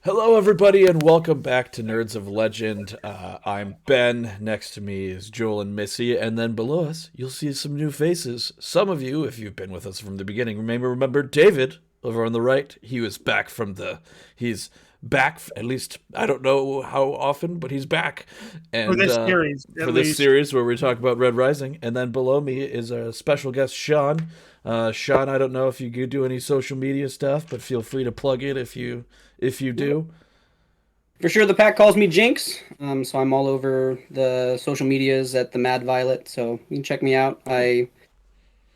Hello, everybody, and welcome back to Nerds of Legend. I'm Ben. Next to me is Joel and Missy, and then below us, you'll see some new faces. Some of you, if you've been with us from the beginning, may remember David over on the right. He's back. At least I don't know how often, but he's back. For And this series, for at this least. series where we talk about Red Rising, and then below me is a special guest, Sean. Sean, I don't know if you could do any social media stuff, but feel free to plug it if you do. For sure, the pack calls me Jinx, so I'm all over the social medias at the Mad Violet. So you can check me out. I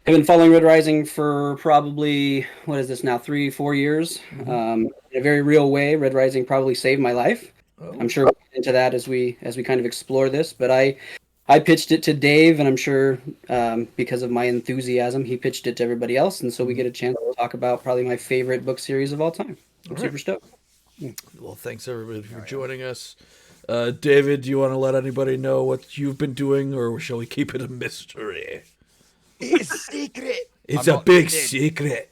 have been following Red Rising for probably what is this now, 3, 4 years, in a very real way. Red Rising probably saved my life. Oh. I'm sure we'll get into that as we kind of explore this. But I pitched it to Dave, and I'm sure because of my enthusiasm, he pitched it to everybody else, and so we get a chance to talk about probably my favorite book series of all time. I'm super stoked. Well, thanks everybody for joining us. David, do you want to let anybody know what you've been doing, or shall we keep it a mystery? It's secret. It's I'm a not big kidding. secret.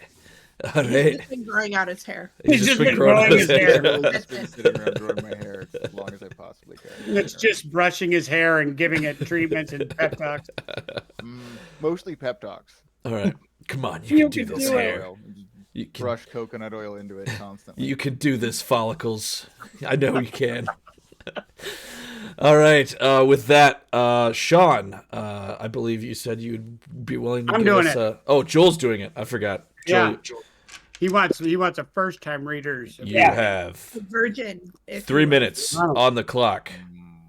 All He's right. just been growing out his hair. He's just been growing his hair. I've just been sitting around growing my hair as long as I possibly can. It's just brushing his hair and giving it treatments and pep talks. Mostly pep talks. All right. Come on, you You can do can this do it. hair. Oil. You can, Brush coconut oil into it constantly. you can do this, follicles. I know you can. All right. With that, Sean, I believe you said you'd be willing to I'm give doing us it. Oh, Joel's doing it. I forgot. Joel, Yeah. He wants a first time readers. you Yeah. have Virgin. if 3 you will. minutes Wow. on the clock,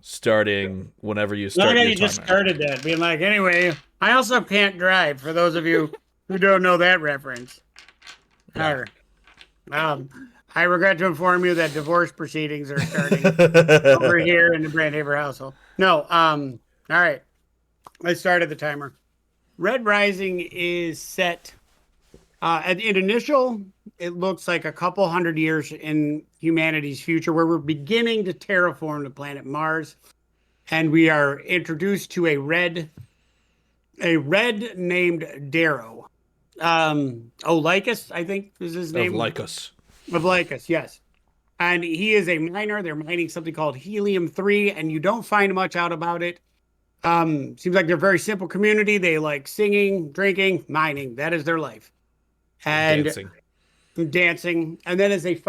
starting whenever you Look start at your you just timer. started that, being like, anyway, I also can't drive, for those of you who don't know that reference. Yeah. I regret to inform you that divorce proceedings are starting over here in the Brandhaver household. No, all right. I started the timer. Red Rising is set in initial, it looks like a couple hundred years in humanity's future where we're beginning to terraform the planet Mars. And we are introduced to a red named Darrow. Olycus, I think is his Of name. Lycos. Of Lycus, yes. And he is a miner. They're mining something called helium-3, and you don't find much out about it. Seems like they're a very simple community. They like singing, drinking, mining. That is their life. And Dancing. dancing. And then as it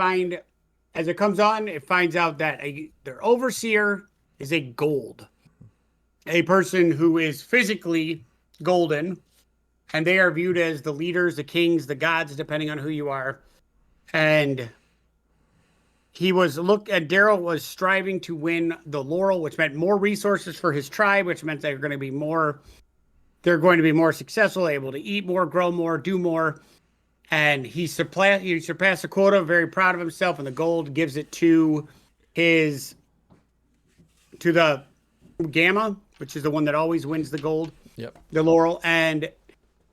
comes on, it finds out that their overseer is a gold. A person who is physically golden. And they are viewed as the leaders, the kings, the gods, depending on who you are. And Daryl was striving to win the laurel, which meant more resources for his tribe, which meant they're going to be more successful, able to eat more, grow more, do more. And he surpassed the quota, very proud of himself, and the gold gives it to the Gamma, which is the one that always wins the gold, Yep. the laurel. And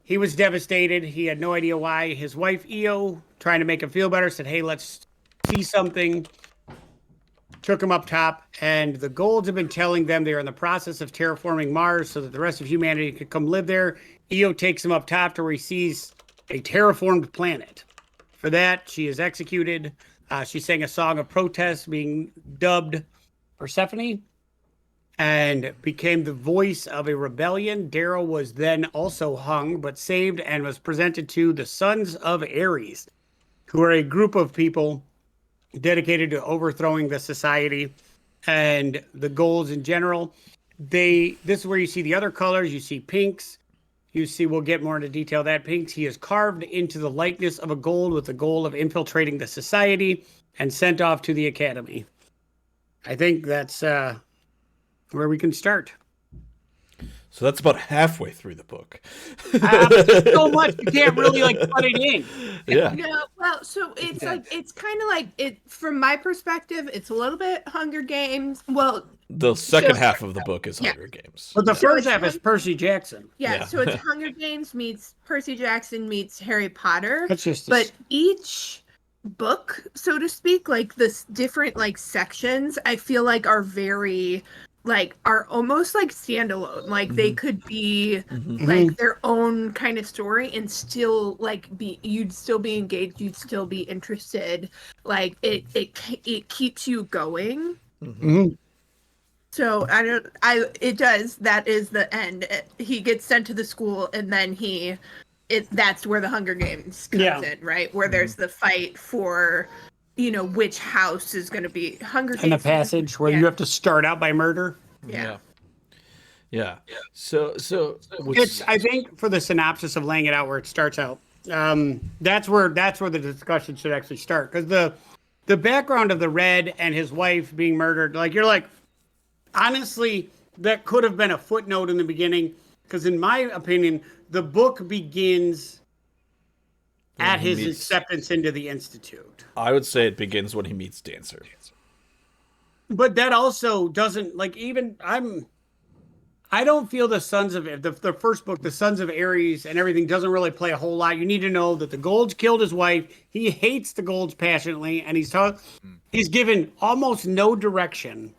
he was devastated. He had no idea why. His wife, Io, trying to make him feel better, said, hey, let's see something. Took him up top. And the Golds have been telling them they're in the process of terraforming Mars so that the rest of humanity could come live there. Io takes him up top to where he sees a terraformed planet. For that, she is executed. She sang a song of protest being dubbed Persephone and became the voice of a rebellion. Darrow was then also hung, but saved and was presented to the Sons of Ares, who are a group of people dedicated to overthrowing the society and the Golds in general. This is where you see the other colors. You see pinks. You see, we'll get more into detail that pinks. He is carved into the likeness of a gold with the goal of infiltrating the society and sent off to the academy. I think that's where we can start. So that's about halfway through the book. So much you can't really put it in. Yeah. No, well, so it's kind of like it from my perspective. It's a little bit Hunger Games. Well, The second So- half of the book is Yeah. Hunger Games. But the So first it's half is Percy Jackson. Yeah. so it's Hunger Games meets Percy Jackson meets Harry Potter. That's just But each book, so to speak, like this different like sections, I feel like are very like are almost like standalone. Like they could be Mhm. like their own kind of story and still like be you'd still be engaged, you'd still be interested. Like it keeps you going. Mhm. So it does. That is the end. He gets sent to the school, and then that's where the Hunger Games comes in, right? Where there's the fight for, which house is going to be Hunger Games. And the passage where you have to start out by murder. Yeah. Yeah. So It's, I think, for the synopsis of laying it out where it starts out. That's where the discussion should actually start, because the background of the Red and his wife being murdered, like you're like, honestly, that could have been a footnote in the beginning, because in my opinion, the book begins at his acceptance into the Institute. I would say it begins when he meets Dancer. But that also doesn't, like, even I don't feel the Sons of the first book, the Sons of Ares and everything doesn't really play a whole lot. You need to know that the Golds killed his wife. He hates the Golds passionately, and he's given almost no direction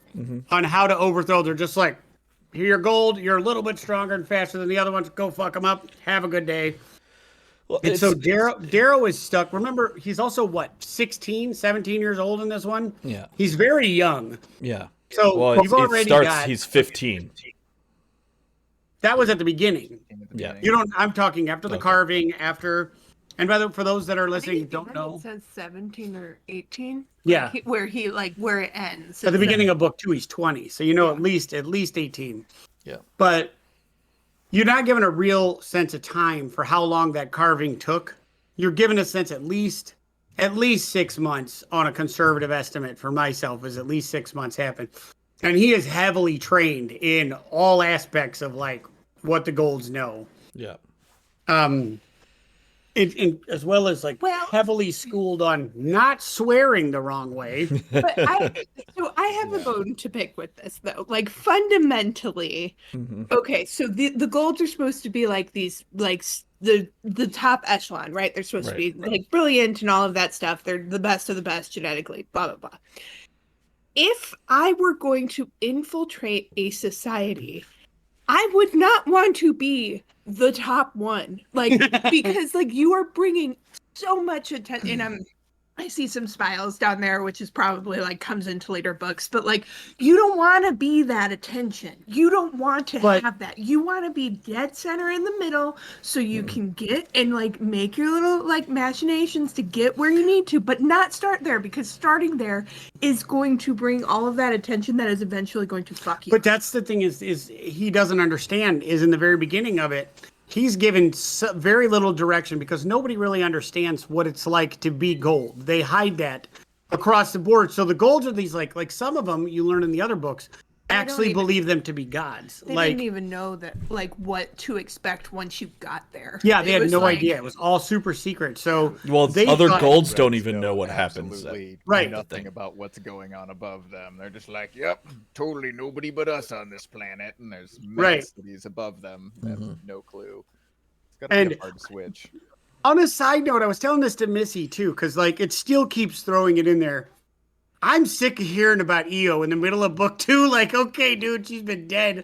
on how to overthrow. They're just like, here, you're Gold. You're a little bit stronger and faster than the other ones. Go fuck them up. Have a good day. Well, And so Darrow is stuck. Remember, he's also, 16, 17 years old in this one? Yeah. He's very young. Yeah. So Well, you've already got... He's 15. That was at the beginning. Yeah. You don't... I'm talking after the carving, after... And for those that are listening, don't know... It says 17 or 18. Yeah. Where it ends. At the beginning of book 2, he's 20. So at least 18. Yeah. But you're not given a real sense of time for how long that carving took. You're given a sense at least 6 months on a conservative estimate for myself, is at least 6 months happened. And he is heavily trained in all aspects of like what the Golds know. Yeah. As well as heavily schooled on not swearing the wrong way. But I have a bone to pick with this though. Like fundamentally, okay, so the Golds are supposed to be like these the top echelon, right? They're supposed to be like brilliant and all of that stuff. They're the best of the best genetically, blah blah blah. If I were going to infiltrate a society, I would not want to be the top one, because you are bringing so much attention. And I see some smiles down there, which is probably comes into later books, but you don't want to be that attention. You don't want to have that. You want to be dead center in the middle, so you can get and make your little machinations to get where you need to, but not start there, because starting there is going to bring all of that attention that is eventually going to fuck you. But that's the thing is he doesn't understand is in the very beginning of it, he's given very little direction because nobody really understands what it's like to be Gold. They hide that across the board. So the Golds are these like some of them you learn in the other books actually believe them to be gods. They didn't even know that what to expect once you got there. Yeah, they had no idea. It was all super secret. So other Golds don't even know what happens. Right. Nothing about what's going on above them. They're just like, yep, totally nobody but us on this planet, and there's many cities above them. They have no clue. It's gotta be a hard switch. On a side note, I was telling this to Missy too, because it still keeps throwing it in there. I'm sick of hearing about Io in the middle of book 2. Okay, dude, she's been dead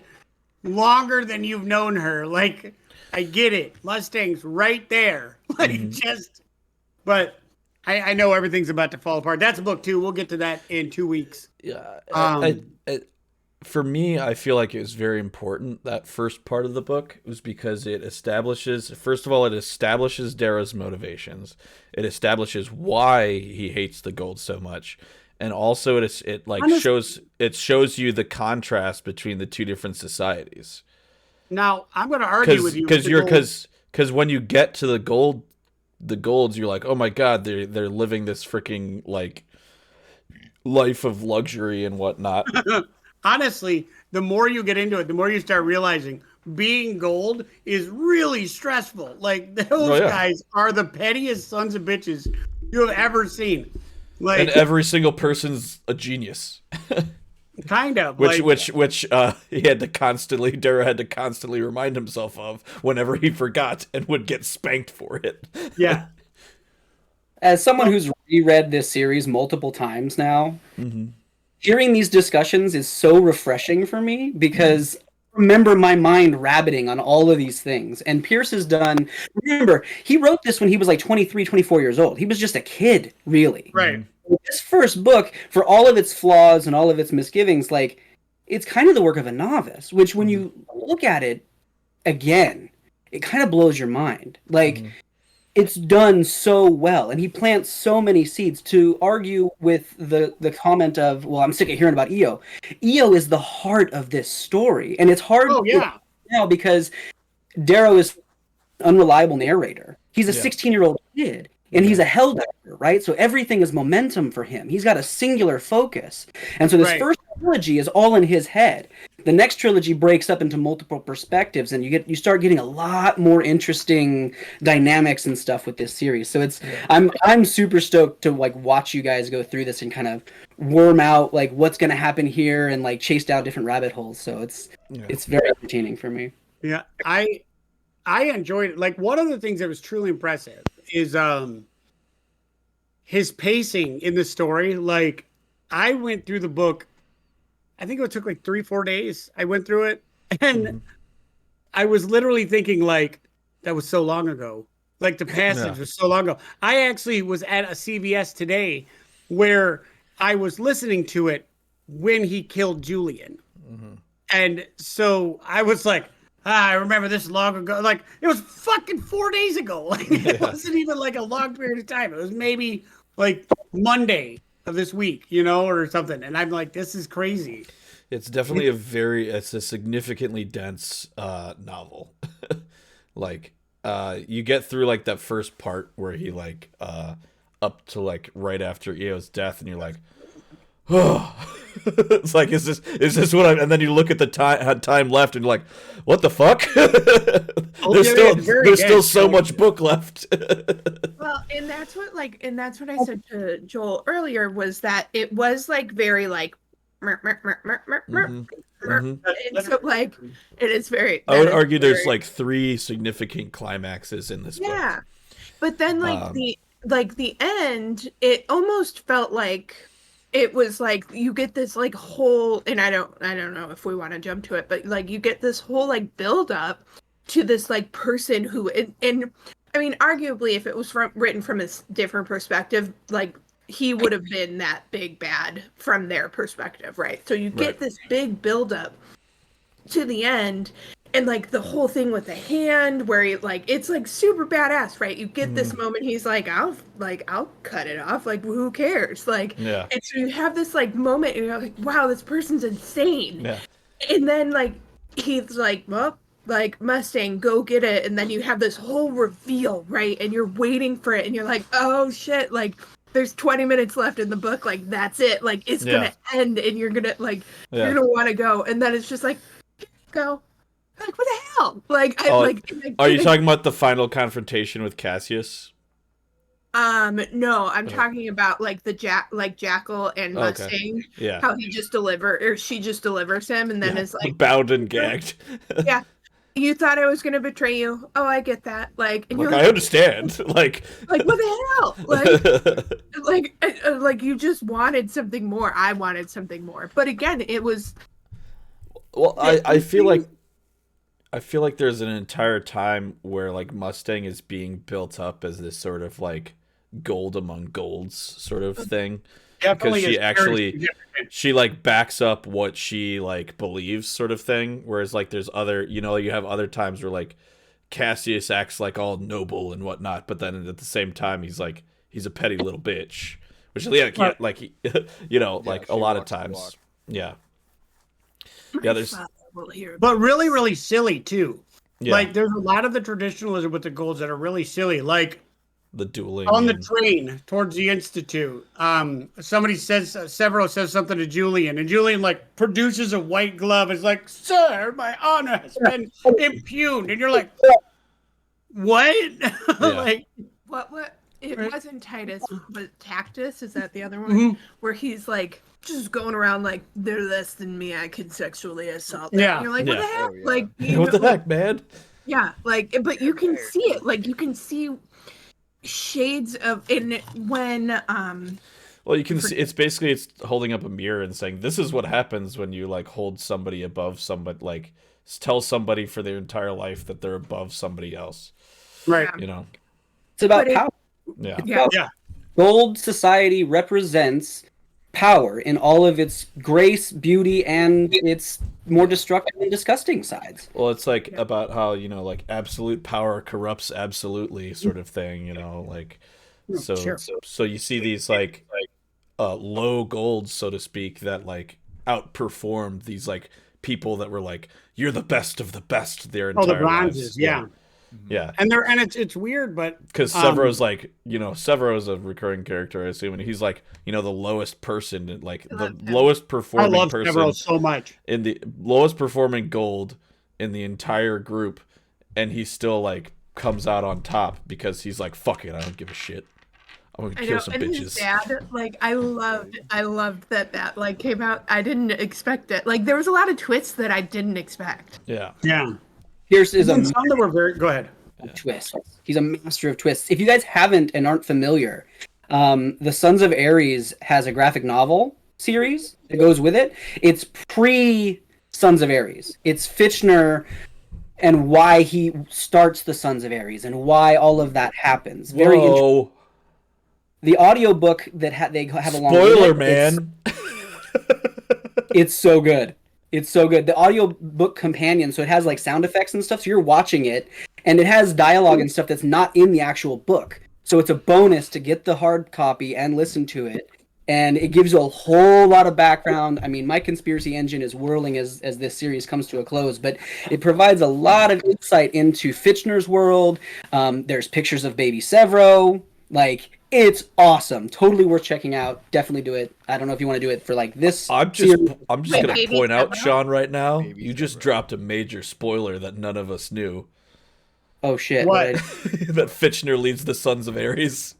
longer than you've known her. I get it. Mustang's right there. But I know everything's about to fall apart. That's book 2. We'll get to that in 2 weeks. Yeah. For me, I feel like it was very important, that first part of the book, was because it establishes, first of all, it establishes Darrow's motivations. It establishes why he hates the Gold so much. And also it shows you the contrast between the two different societies. Now, I'm going to argue with you. Because when you get to the Golds, you're like, oh my god, they're living this freaking life of luxury and whatnot. Honestly, the more you get into it, the more you start realizing being Gold is really stressful. Those guys are the pettiest sons of bitches you have ever seen. And every single person's a genius. Kind of. Which Darrow had to constantly remind himself of whenever he forgot and would get spanked for it. Yeah. As someone who's reread this series multiple times now, hearing these discussions is so refreshing for me because I remember my mind rabbiting on all of these things. And Pierce has done, remember, he wrote this when he was like 23, 24 years old. He was just a kid, really. Right. This first book, for all of its flaws and all of its misgivings, like, it's kind of the work of a novice, which when you look at it again, it kind of blows your mind. Like, it's done so well, and he plants so many seeds. To argue with the comment of, well, I'm sick of hearing about Io. Io is the heart of this story, and it's hard now because Darrow is an unreliable narrator. He's a 16-year-old kid, and he's a Helldiver, right? So everything is momentum for him. He's got a singular focus. And so this first trilogy is all in his head. The next trilogy breaks up into multiple perspectives, and you start getting a lot more interesting dynamics and stuff with this series. So it's I'm super stoked to like watch you guys go through this and kind of worm out like what's going to happen here and like chase down different rabbit holes. So it's very entertaining for me. Yeah, I enjoyed it. Like, one of the things that was truly impressive is his pacing in the story. Like, I went through the book, I think it took like 3-4 days. I went through it, and I was literally thinking, like, that was so long ago. Like, the passage was so long ago. I actually was at a CVS today where I was listening to it when he killed Julian. And so I was like, I remember this long ago. Like, it was fucking 4 days ago. Like, it wasn't even like a long period of time. It was maybe like Monday of this week, you know, or something. And I'm like, this is crazy. It's definitely it's a significantly dense novel. Like, you get through like that first part where he like up to like right after Eo's death, and you're like, oh. It's like, is this what I'm? And then you look at the time left, and you're like, what the fuck? There's still so much book left. Well, and that's what I said to Joel earlier, was that it was like very like and so like it is very. I would argue there's like 3 significant climaxes in this book. Yeah, but then like the end, it almost felt like it was like you get this like whole, and I don't know if we want to jump to it, but like you get this whole like build up to this like person who and I mean, arguably if it was written from a different perspective, like he would have been that big bad from their perspective, right? So you get this big build up to the end, and like the whole thing with the hand where he like, it's like super badass, right? You get this moment, he's like, I'll cut it off, like who cares, like, and so you have this like moment, and you're like, wow, this person's insane. And then like he's like, well, like, Mustang, go get it, and then you have this whole reveal, right? And you're waiting for it, and you're like, oh shit, like there's 20 minutes left in the book, like that's it, like it's gonna end, and you're gonna like you're gonna want to go, and then it's just like, go. Like, what the hell? Like, are you talking about the final confrontation with Cassius? No, I'm talking about like the Jackal and Mustang. Yeah. How she just delivers him, and then is like bound and gagged. Yeah. You thought I was gonna betray you. Oh, I get that. Like, and you're like, I understand. Like what the hell? Like you just wanted something more. I wanted something more. But again, it was. Well, I feel like there's an entire time where like Mustang is being built up as this sort of like gold among golds sort of thing. Because she like backs up what she like believes sort of thing. Whereas like there's other, you know, you have other times where like Cassius acts like all noble and whatnot, but then at the same time he's a petty little bitch. Which like he, you know, like a lot of times. Yeah. Yeah, there's but really, really silly too. Yeah. Like there's a lot of the traditionalism with the golds that are really silly. Like the dueling on the train towards the Institute. Somebody says Severo says something to Julian, and Julian like produces a white glove. It's like, sir, my honor has been impugned, and you're like, what? Like what? It wasn't Titus, but Tactus. Is that the other one where he's like just going around like they're less than me, I can sexually assault them. And you're like, what the heck? Like, what the heck, man? Yeah, like, but you can see it. Like, you can see shades of in when Well, you can see it's basically it's holding up a mirror and saying this is what happens when you like hold somebody above somebody, like tell somebody for their entire life that they're above somebody else. Right. You know. It's about But it- power. Yeah. It's Yeah. about Gold society represents power in all of its grace, beauty, and its more destructive and disgusting sides. Well, it's like about how, like absolute power corrupts absolutely sort of thing, like so Sure. so you see these like low golds, so to speak, that like outperformed these like people that were like, you're the best of the best their Oh, the entire lives. bronzes, yeah. Yeah. And it's weird, but Because Severo's like, Severo's a recurring character, I assume, and he's like, the lowest person, like the lowest I performing love person Severo so much. in the lowest performing gold in the entire group, and he still like comes out on top because he's like, fuck it, I don't give a shit. I'm gonna kill some and bitches. his dad, like I loved that like came out. I didn't expect it. Like there was a lot of twists that I didn't expect. Yeah. Yeah. Pierce is And a some that were very. Go ahead. twist. He's a master of twists. If you guys haven't and aren't familiar, the Sons of Ares has a graphic novel series that goes with it. It's pre Sons of Ares. It's Fitchner and why he starts the Sons of Ares and why all of that happens. Very interesting. Whoa. The audiobook that they have along Spoiler, with it, man. it's so good. It's so good. The audiobook companion, so it has like sound effects and stuff, so you're watching it, and it has dialogue and stuff that's not in the actual book. So it's a bonus to get the hard copy and listen to it. And it gives you a whole lot of background. I mean, my conspiracy engine is whirling as this series comes to a close, but it provides a lot of insight into Fitchner's world. There's pictures of baby Severo. Like, it's awesome. Totally worth checking out. Definitely do it. I don't know if you want to do it for like this. I'm just series. Wait, gonna Baby point out, Severo? Sean, right now, Baby you just Severo. dropped a major spoiler that none of us knew. Oh shit! What? That Fitchner leads the Sons of Ares.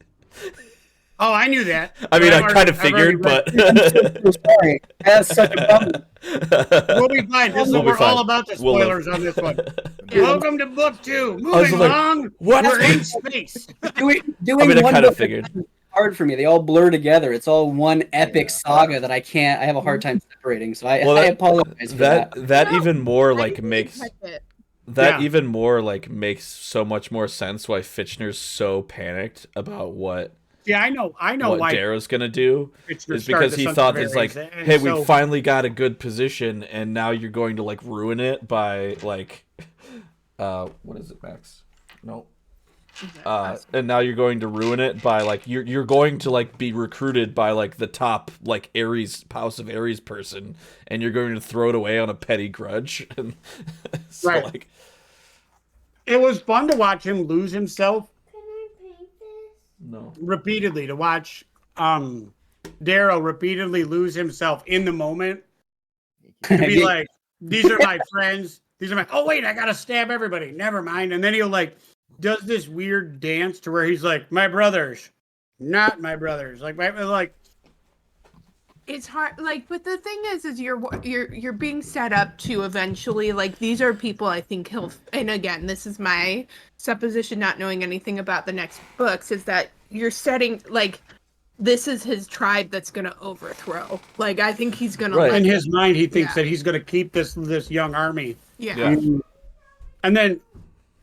Oh, I knew that. I mean, I I've kind of already- I've already figured, read- but So sorry. That's such a bummer. We'll be fine. This is We'll be we're fine. all about the We'll live. spoilers on this one. Welcome to book 2. was Moving like, along. what? We're in space. Doing I mean, I one kind of book figured. is hard for me. They all blur together. It's all one epic saga that I have a hard time separating. So I, Well, I that- apologize for that. That No, even more I like didn't makes expect it. Yeah. even more like makes so much more sense why Fitchner's so panicked about what Yeah, I know what why Darrow's gonna do. Fitchner Is started because the he Sons thought of it's like, Ares, and hey, so- we finally got a good position, and now you're going to like ruin it by like, what is it, Max? No. And now you're going to ruin it by like you're going to like be recruited by like the top like Ares House of Ares person, and you're going to throw it away on a petty grudge. And so Right. like, It was fun to watch him lose himself no. repeatedly, to watch Darrow repeatedly lose himself in the moment. To be like, these are my friends. These are my, oh wait, I gotta stab everybody. Never mind. And then he'll like does this weird dance to where he's like, my brothers, not my brothers. Like It's hard, like, but the thing is you're being set up to eventually, like, these are people I think he'll, and again, this is my supposition, not knowing anything about the next books, is that you're setting, like, this is his tribe that's gonna overthrow. Like, I think he's gonna, Right. in like, his mind, he thinks Yeah. that he's gonna keep this young army. yeah. And then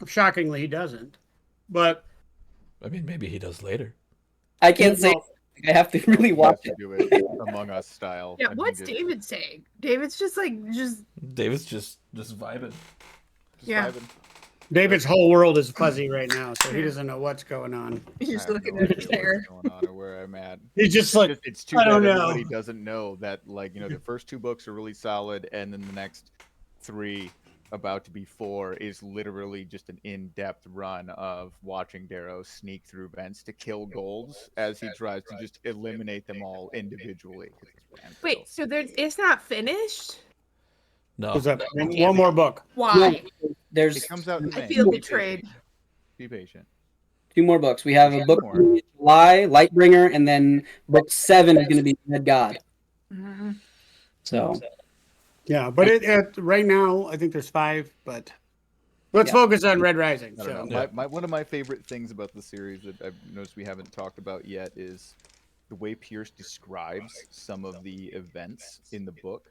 shockingly he doesn't. But I mean, maybe he does later. I can't say. I have to really watch it. Do it Among Us style. Yeah, I think what's it- David saying? David's just like, David's just vibing. just Yeah. vibing. David's whole world is fuzzy right now, so he doesn't know what's going on. he's I just have looking no at idea his what's hair. going on or where I'm at. He's just like, It's too I bad don't know. everybody doesn't know that, like, the first 2 books are really solid, and then the next 3, about to be 4, is literally just an in-depth run of watching Darrow sneak through vents to kill golds as he tries to just eliminate them all individually. 'cause it's Randall. Wait, so it's not finished? No. what's up? One more book. Why? There's It comes out in I May. feel Be betrayed. patient. Be patient. 2 more books. We have a book more. in July, Lightbringer, and then book 7 is going to be Dead God. Mhm. So Yeah, but right now I think there's 5. But let's Yeah. focus on Red Rising. I So don't know. One of my favorite things about the series that I've noticed we haven't talked about yet is the way Pierce describes some of the events in the book,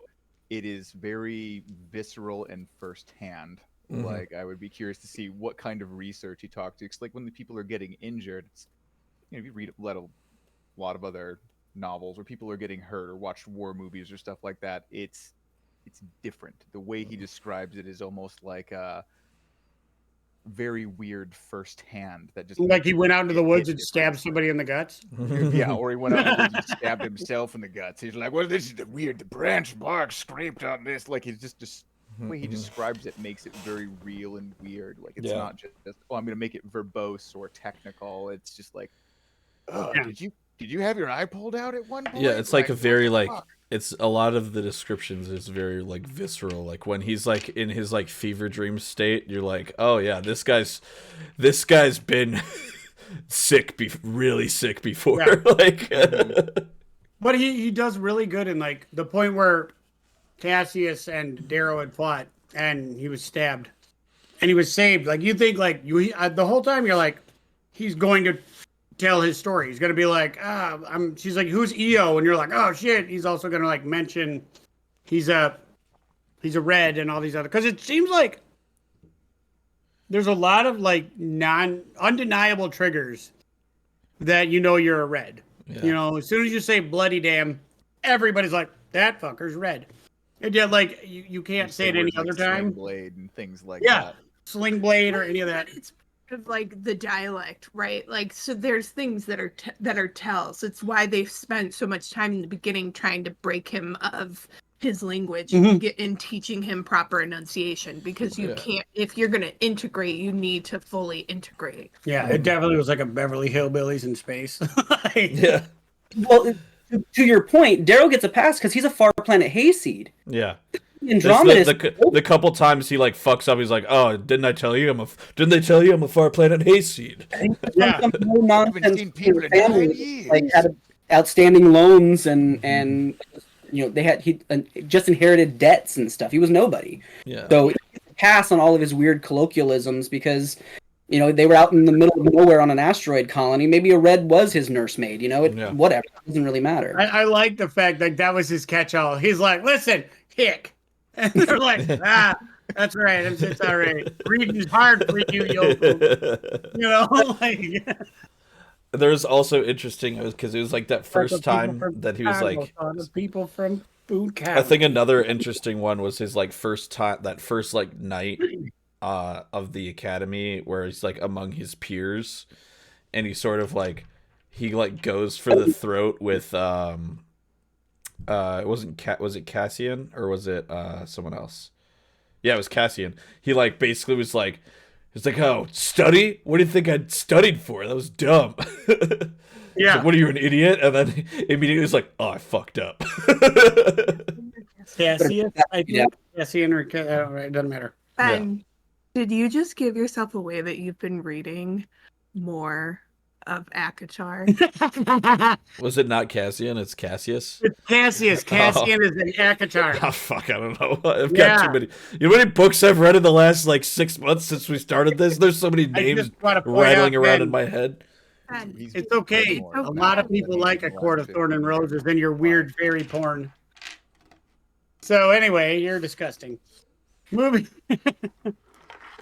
it is very visceral and firsthand. Like, I would be curious to see what kind of research he talked to. Because, like, when the people are getting injured, if you read a lot of other novels where people are getting hurt or watch war movies or stuff like that, it's different. The way he describes it is almost like very weird firsthand. That just Like he went out into the woods and different. stabbed somebody in the guts. Yeah, or he went out in the woods and stabbed himself in the guts. He's like, well, this is the weird. The branch bark scraped on this. Like, he's just the way he describes it makes it very real and weird. Like, it's not just, oh, I'm gonna make it verbose or technical. It's just like, oh, did you have your eye pulled out at one point? Yeah, it's like a very like it's a lot of the descriptions is very like visceral. Like when he's like in his like fever dream state, you're like, oh yeah, this guy's been really sick before. Yeah. Like, but he does really good in like the point where Cassius and Darrow had fought and he was stabbed and he was saved. Like you think like the whole time you're like, he's going to tell his story. He's gonna be like, she's like, who's EO? And you're like, oh shit, he's also gonna like mention he's a red and all these other, because it seems like there's a lot of like undeniable triggers that you're a red. yeah. As soon as you say bloody damn, everybody's like, that fucker's red. And yet like you can't say it any other time. Sling blade and things like Yeah. that. Sling blade or any of that. It's of like the dialect, right? Like, so there's things that are tells. It's why they've spent so much time in the beginning trying to break him of his language and get in teaching him proper enunciation, because you can't, if you're going to integrate, you need to fully integrate. Yeah, it definitely was like a Beverly Hillbillies in space. Yeah. Well, to your point, Darrow gets a pass because he's a Far Planet Hayseed. Yeah. Andromeda. The couple times he like fucks up, he's like, "Oh, didn't they tell you I'm a far planet hayseed?" Yeah. No nonsense. seen people in Family, 9 years. like had outstanding loans and they had he just inherited debts and stuff. He was nobody. Yeah. So he gets a pass on all of his weird colloquialisms because they were out in the middle of nowhere on an asteroid colony. Maybe a red was his nursemaid. Whatever. It doesn't really matter. I like the fact that was his catch-all. He's like, listen, hick. And they're like, that's right. It's all right. Reading's hard for you, Yoku. Like. There's also interesting because it was like that first time that he was like, people from Food Camp. I think another interesting one was his like first time, that first like night of the academy where he's like among his peers, and he sort of like he like goes for the throat with it was it Cassian or was it someone else? Yeah, it was Cassian. He like basically was like, it's like, oh, study? What do you think I studied for? That was dumb. Yeah. Like, what are you, an idiot? And then immediately was like, oh, I fucked up. Cassian, I think. Yeah. Cassian or it doesn't matter. And did you just give yourself away that you've been reading more of Akachar? Was it not Cassian? It's Cassius. It's Cassius. Cassian is an Akachar. Oh fuck, I don't know. I've got too many. You know how many books I've read in the last like 6 months since we started this? There's so many names rattling around in my head. It's okay. A lot of people like A Court of Thorn and Roses and your weird fairy porn. So anyway, you're disgusting. Moving.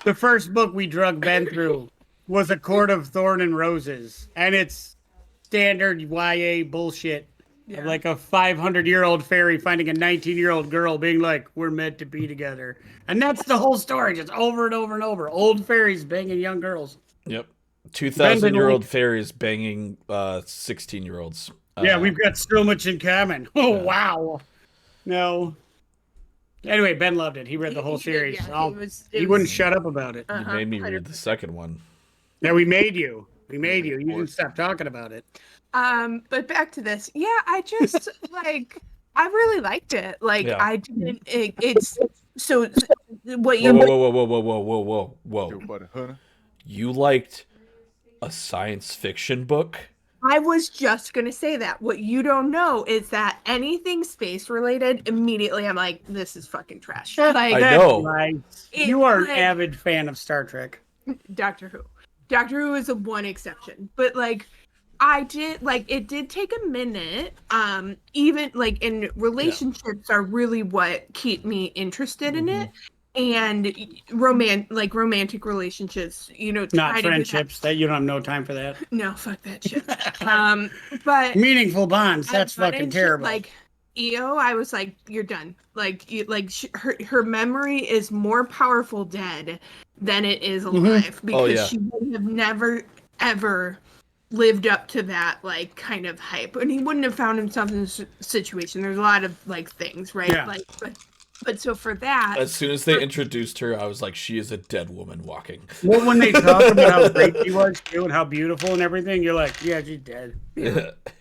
The first book we drug Ben through was A Court of Thorn and Roses, and it's standard YA bullshit. Yeah. Like a 500-year-old fairy finding a 19-year-old girl being like, we're meant to be together. And that's the whole story, just over and over and over. Old fairies banging young girls. Yep. 2,000-year-old fairies banging 16-year-olds. Yeah, we've got so much in common. Oh, wow. No. Anyway, Ben loved it. He read the whole series. Yeah, he wouldn't shut up about it. You made me read the second one. Yeah, we made you. We made you. You didn't stop talking about it. But back to this. Yeah, I just like I really liked it. Like I didn't. It's so what you. Whoa. You liked a science fiction book? I was just gonna say that. What you don't know is that anything space related, immediately I'm like, this is fucking trash. Like, I know. Right. You are an avid fan of Star Trek. Doctor Who. Doctor Who is a one exception, but like I did like it did take a minute. Even like in relationships are really what keep me interested in it. And romantic relationships, Not try to do friendships. That you don't have no time for that. No, fuck that shit. But Meaningful bonds. I That's fucking wanted to, terrible. like EO, I was like, you're done. Like, her memory is more powerful dead than it is alive because she would have never ever lived up to that like kind of hype, and he wouldn't have found himself in this situation. There's a lot of like things, right? Yeah. Like, but so for that, As soon as they introduced her, I was like, she is a dead woman walking. Well, when they talk about how great she was too and how beautiful and everything, you're like, yeah, she's dead. She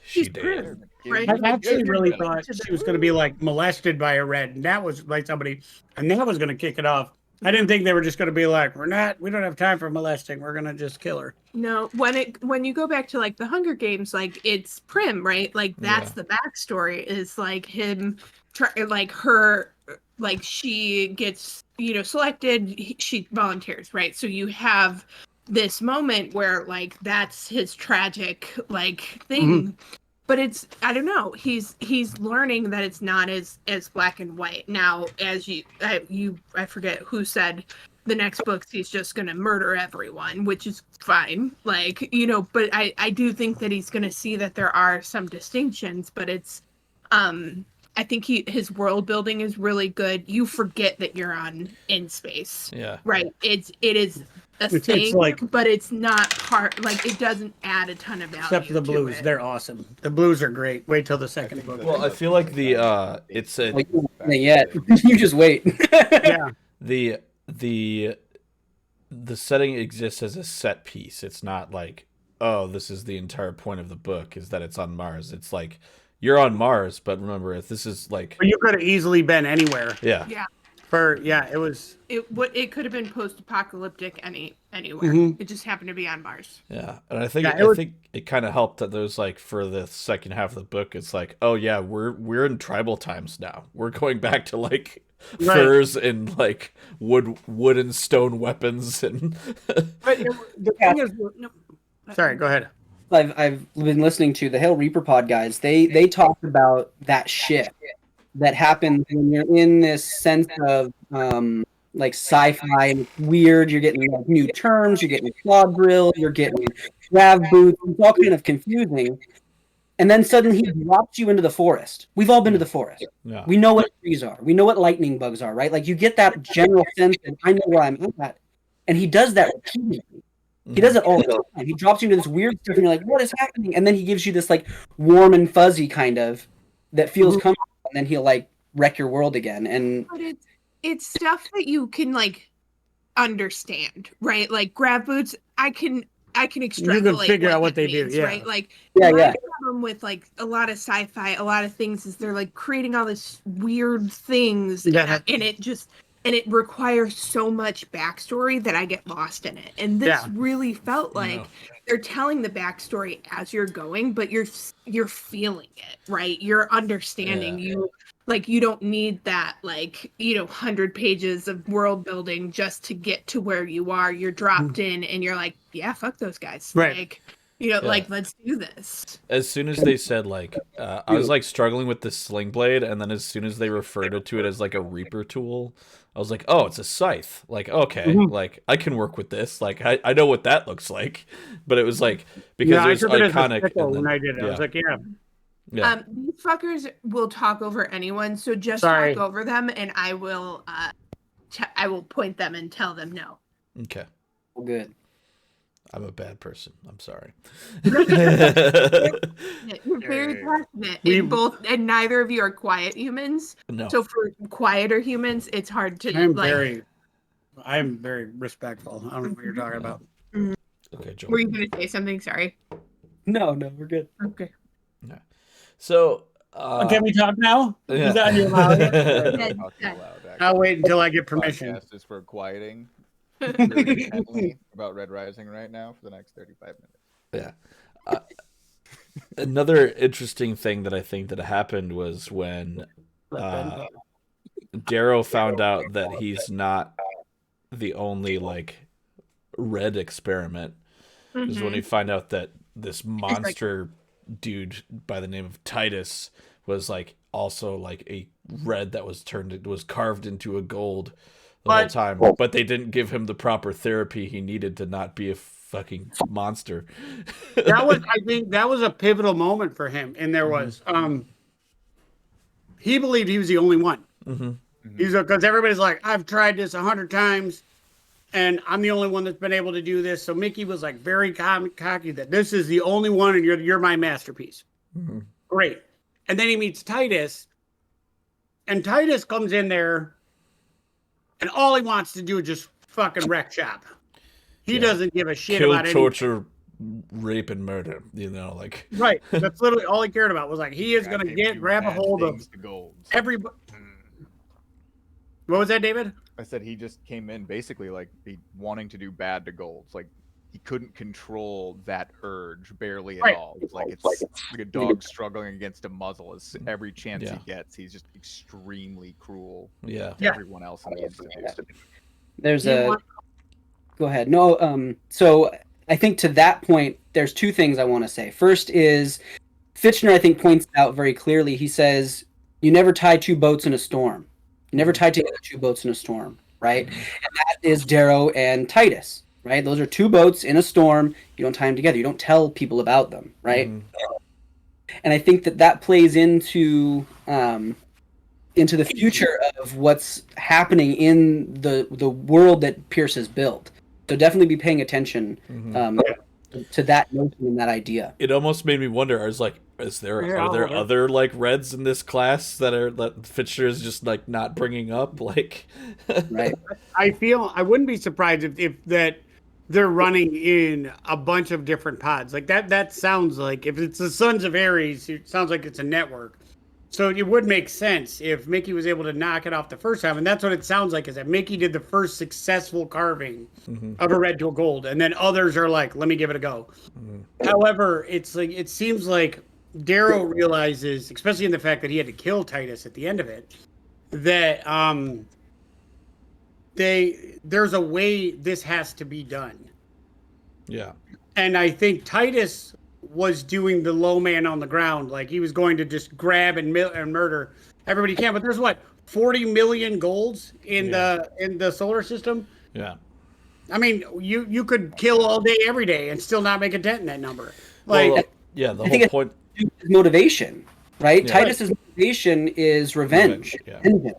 she's did. Prim, right? I actually really Like, thought to the- she was going to be like molested by a red, and that was like somebody, and that was going to kick it off. I didn't think they were just going to be like, we don't have time for molesting. We're going to just kill her. No, when you go back to like the Hunger Games, like it's Prim, right? Like that's the backstory is like him, like her, like she gets selected, she volunteers, right? So you have this moment where like that's his tragic like thing. But it's I don't know. He's learning that it's not as black and white now. As I forget who said the next books he's just gonna murder everyone, which is fine. Like but I do think that he's gonna see that there are some distinctions. But it's I think his world building is really good. You forget that you're in space. Yeah. Right. It is a It's thing, like- but it's not part. Like it doesn't add a ton of value. Except for the to blues. it. They're awesome. The blues are great. Wait till the second book. Well, I feel like it's a Like, yet. You just wait. Yeah. the setting exists as a set piece. It's not like, oh, this is the entire point of the book is that it's on Mars. It's like you're on Mars, but remember, if this is like, But you could have easily been anywhere. yeah, Yeah. It was. It could have been post-apocalyptic anywhere. Mhm. It just happened to be on Mars. yeah, and I think Yeah, it think it kind of helped that there's like for the second half of the book, it's like, oh yeah, we're in tribal times now. We're going back to like Right. furs and like wood and stone weapons and But the thing is, sorry, go ahead. I've been listening to the Hail Reaper pod guys. They talk about that shift that happens when you're in this sense of like sci-fi and it's weird. You're getting like new terms. You're getting claw drill. You're getting grav boots. It's all kind of confusing. And then suddenly he drops you into the forest. We've all been to the forest. yeah. We know what trees are. We know what lightning bugs are, right? Like you get that general sense that I know where I'm at. And he does that repeatedly. He does it all the time. He drops you into this weird stuff and you're like, what is happening? And then he gives you this like warm and fuzzy kind of that feels comfortable, and then he'll like wreck your world again. And But it's stuff that you can like understand, right? Like grab boots, I can extrapolate. figure out that what they do, means, yeah. Right. Like Yeah, my yeah. problem with like a lot of sci-fi, a lot of things is they're like creating all this weird things, Yeah. and it requires so much backstory that I get lost in it. And this Yeah. really felt like they're telling the backstory as you're going, but you're feeling it, right? You're understanding. You don't need that 100 pages of world building just to get to where you are. You're dropped in and you're like, yeah, fuck those guys. Right. Like let's do this. As soon as they said like, I was like struggling with the sling blade, and then as soon as they referred to it as like a reaper tool, I was like, oh, it's a scythe. Like, okay, like I can work with this. Like I know what that looks like, but it was like because I it was took it as a iconic. sickle and then- when I did it. I was like, yeah. yeah. These fuckers will talk over anyone, so just Sorry. talk over them, and I will I will point them and tell them no. Okay, good. I'm a bad person. I'm sorry. You're very passionate. And neither of you are quiet humans. No. So for quieter humans, it's hard to I'm very respectful. I don't know what you're talking about. Okay, Joel. Were you going to say something? Sorry. No, we're good. Okay. So. Can we talk now? Yeah. Is that your mouth? Yeah. I'll wait until I get permission. Podcast is for quieting really intently about Red Rising right now for the next 35 minutes. Yeah. Another interesting thing that I think that happened was when Darrow found out that he's not the only like red experiment. Is when we find out that this monster dude by the name of Titus was like also like a red that was carved into a gold the whole time, but they didn't give him the proper therapy he needed to not be a fucking monster. I think that was a pivotal moment for him, and there was he believed he was the only one. He's because everybody's like, I've tried this 100 times, and I'm the only one that's been able to do this. So Mickey was like very cocky that this is the only one, and you're my masterpiece. Great. And then he meets Titus, and Titus comes in there, and all he wants to do is just fucking wreck shop. He doesn't give a shit Kill, about torture, rape, and murder. You know, like right. That's literally all he cared about was like he is going to grab a hold of everybody. What was that, David? I said he just came in basically like wanting to do bad to Golds. Like he couldn't control that urge barely at all. It's like a dog struggling against a muzzle. As every chance he gets, he's just extremely cruel to everyone else in the institute. There's Go ahead. No, so I think to that point, there's two things I want to say. First is Fitchner, I think, points out very clearly. He says, you never tie two boats in a storm. You never tie together two boats in a storm, right? And that is Darrow and Titus, right? Those are two boats in a storm. You don't tie them together. You don't tell people about them, right? And I think that plays into the future of what's happening in the world that Pierce has built. So definitely be paying attention to that notion and that idea. It almost made me wonder. I was like, are there other like Reds in this class that Fisher is just like not bringing up? Like, right. I wouldn't be surprised if that they're running in a bunch of different pods. Like that sounds like if it's the Sons of Ares, it sounds like it's a network. So it would make sense if Mickey was able to knock it off the first time. And that's what it sounds like, is that Mickey did the first successful carving of a red to a gold. And then others are like, let me give it a go. However, it's like, it seems like Darrow realizes, especially in the fact that he had to kill Titus at the end of it, that there's a way this has to be done. Yeah. And I think Titus was doing the low man on the ground, like he was going to just grab and murder everybody can. But there's 40 million golds in the solar system. Yeah, I mean, you could kill all day, every day, and still not make a dent in that number. Like, the whole point is motivation, right? Yeah. Titus's motivation is revenge. Vengeance.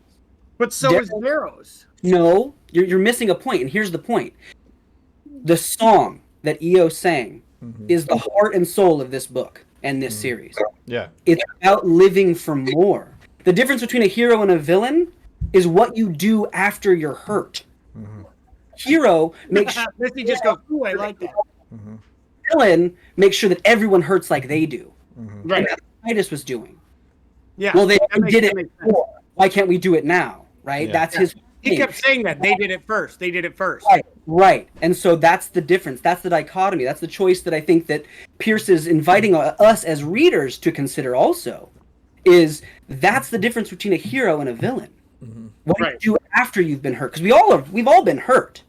But so is Darrow's. No, you're missing a point, and here's the point: the song that Io sang is the heart and soul of this book and this series. Yeah. It's about living for more. The difference between a hero and a villain is what you do after you're hurt. Hero makes sure he just goes, ooh, I like that. Villain makes sure that everyone hurts like they do. Right. And that's what Titus was doing. Yeah. Well, they did it before. Why can't we do it now? Right? Yeah. That's his He kept saying that. They did it first. They did it first. Right. And so that's the difference. That's the dichotomy. That's the choice that I think that Pierce is inviting us as readers to consider also, is that's the difference between a hero and a villain. What do you do after you've been hurt? Because we've all been hurt,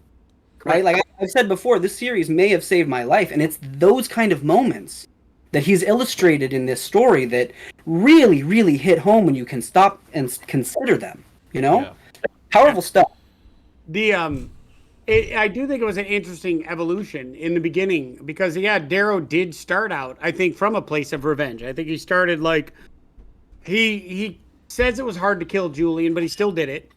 right? Like I've said before, this series may have saved my life, and it's those kind of moments that he's illustrated in this story that really, really hit home when you can stop and consider them, you know? Yeah. Powerful stuff. I do think it was an interesting evolution in the beginning because, Darrow did start out, I think, from a place of revenge. I think he started like, he says it was hard to kill Julian, but he still did it.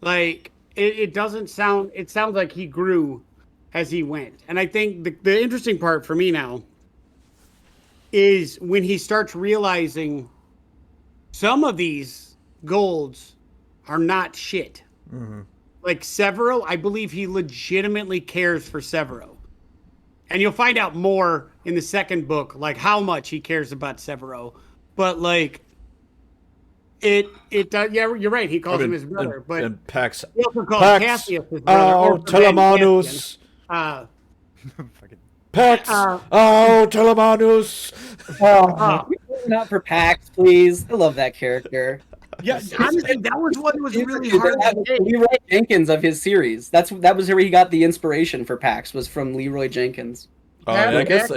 Like, it sounds like he grew as he went. And I think the interesting part for me now is when he starts realizing some of these golds are not shit. Like Severo, I believe he legitimately cares for Severo. And you'll find out more in the second book, like how much he cares about Severo. But like, you're right. He calls him his brother, but and Pax, he also calls Cassius his brother. Telemanus. Pax, Telemanus. Not for Pax, please. I love that character. Yeah, honestly, that was what was really hard to take. Leroy Jenkins of his series. That was where he got the inspiration for Pax, was from Leroy Jenkins. I guess,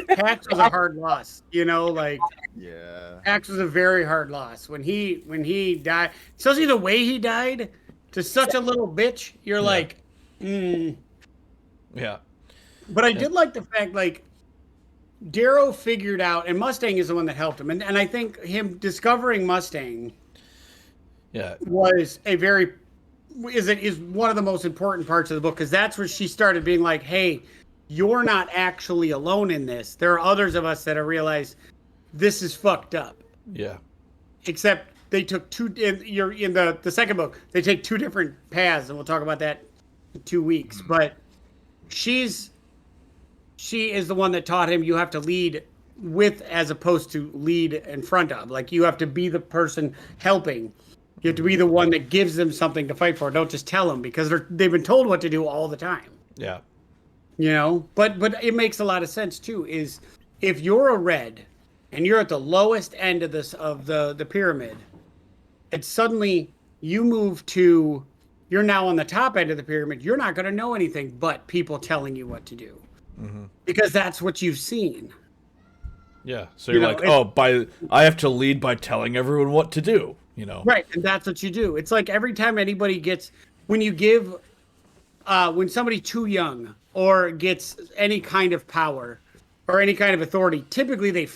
Pax was a hard loss. Like Yeah. Pax was a very hard loss when he died. Especially the way he died to such a little bitch. You're like, Yeah. But I did like the fact like Darrow figured out, and Mustang is the one that helped him, and I think him discovering Mustang was is one of the most important parts of the book, because that's where she started being like, hey, you're not actually alone in this. There are others of us that have realized this is fucked up. Yeah. Except they took in the second book, they take two different paths, and we'll talk about that in 2 weeks. But she is the one that taught him you have to lead with as opposed to lead in front of. Like, you have to be the person helping. You have to be the one that gives them something to fight for. Don't just tell them, because they've been told what to do all the time. Yeah. But it makes a lot of sense too, is if you're a red and you're at the lowest end of the pyramid, and suddenly you move to, you're now on the top end of the pyramid, you're not going to know anything but people telling you what to do. Because that's what you've seen. Yeah. So you're I have to lead by telling everyone what to do, Right. And that's what you do. It's like every time anybody when somebody too young or gets any kind of power or any kind of authority, typically they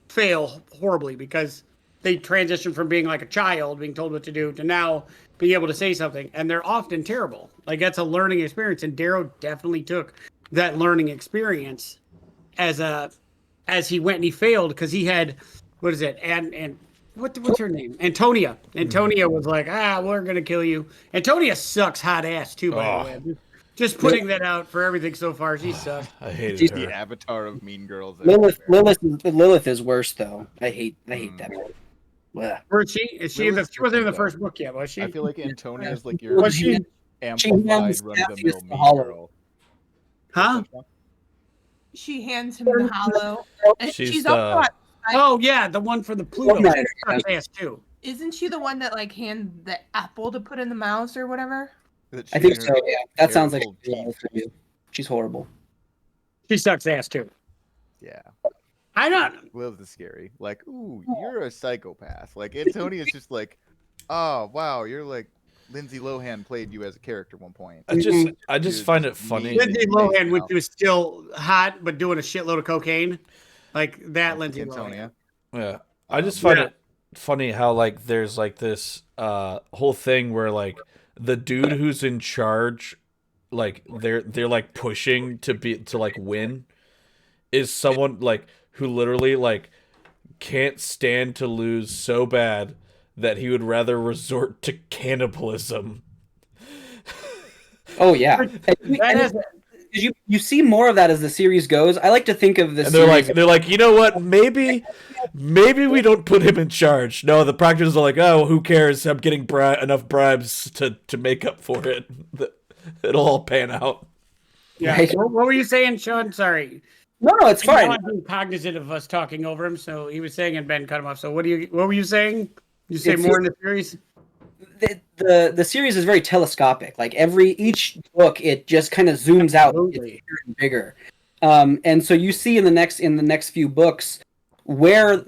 fail horribly, because they transition from being like a child, being told what to do, to now being able to say something. And they're often terrible. Like, that's a learning experience. And Darrow definitely took that learning experience as he went and he failed, because he had, what is it? And what's her name? Antonia. Antonia was like, we're going to kill you. Antonia sucks hot ass too, by the way. Just putting that out for everything so far. She sucks. I hate She's her. the avatar of Mean Girls. Lilith is worse though. I hate that. Well, Where is she? She wasn't in the first book yet, was she? I feel like Antonia is like your Was she? amplified run-of-the-mill Mean Girl. Huh? She hands him the hollow. And She's also Oh yeah, the one for the Pluto. Sucks ass too. Isn't she the one that like hand the apple to put in the mouse or whatever? I think so. Yeah, that sounds like teeth. she's horrible. She sucks ass too. Yeah. I don't. Lilith is scary. Like, ooh, you're a psychopath. Like, Antonia's just like, oh wow, you're like Lindsay Lohan played you as a character at one point. I just find it funny. Lindsay Lohan, which was still hot but doing a shitload of cocaine, like that. Lindsay Antonia. Lohan. Yeah. I just find it funny how like there's like this whole thing where like the dude who's in charge, like they're like pushing to like win, is someone like who literally like can't stand to lose so bad that he would rather resort to cannibalism. Oh yeah. You see more of that as the series goes. I like to think of this. And they're like, you know what? Maybe we don't put him in charge. No, the proctors are like, oh, who cares? I'm getting enough bribes to make up for it. It'll all pan out. Yeah. What were you saying, Sean? Sorry. No, it's fine. I'm being cognizant of us talking over him, so he was saying, and Ben cut him off. So what were you saying? You say more in the series? The series is very telescopic. Like each book, it just kind of zooms out. It's bigger and bigger. And so you see in the next few books where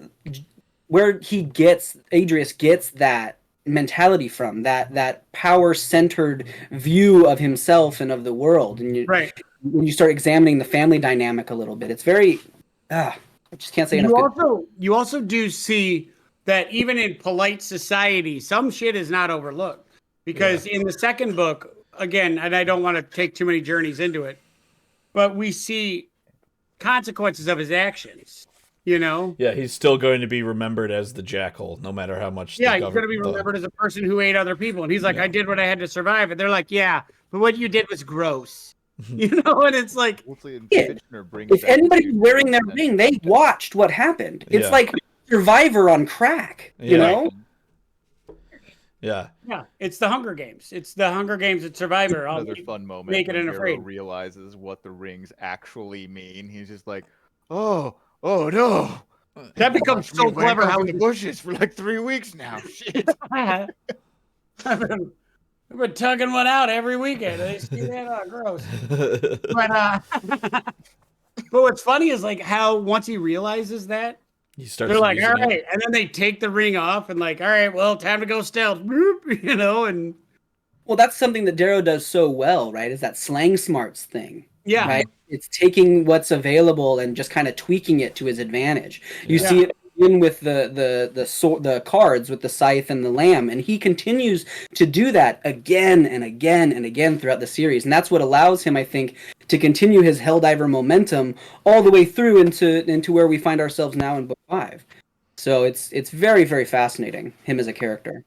Adrius gets that mentality from, that power-centered view of himself and of the world. And when you start examining the family dynamic a little bit, it's very I just can't say enough. You also do see that even in polite society, some shit is not overlooked. Because in the second book, again, and I don't want to take too many journeys into it, but we see consequences of his actions, Yeah, he's still going to be remembered as the jackal, no matter how much. Yeah, he's going to be remembered as a person who ate other people. And he's like, I did what I had to survive. And they're like, yeah, but what you did was gross. And it's like, if anybody's wearing their ring, they watched what happened. It's like Survivor on crack, you know? Yeah. Yeah, it's the Hunger Games. It's the Hunger Games at Survivor. Another fun moment. Naked and Afraid. Realizes what the rings actually mean. He's just like, oh no. That becomes so clever how in the bushes for like 3 weeks now. Shit. I've been tugging one out every weekend. They see that? Oh, gross. But what's funny is like how once he realizes that, He starts they're like, all using it. right. And then they take the ring off and like, all right, well, time to go stealth. You know, and Well, that's something that Darrow does so well, right? Is that slang smarts thing. yeah. Right? It's taking what's available and just kind of tweaking it to his advantage. You Yeah. see it in with the cards with the scythe and the lamb, and he continues to do that again and again and again throughout the series, and that's what allows him, I think, to continue his Helldiver momentum all the way through into where we find ourselves now in book 5. So it's very, very fascinating, him as a character.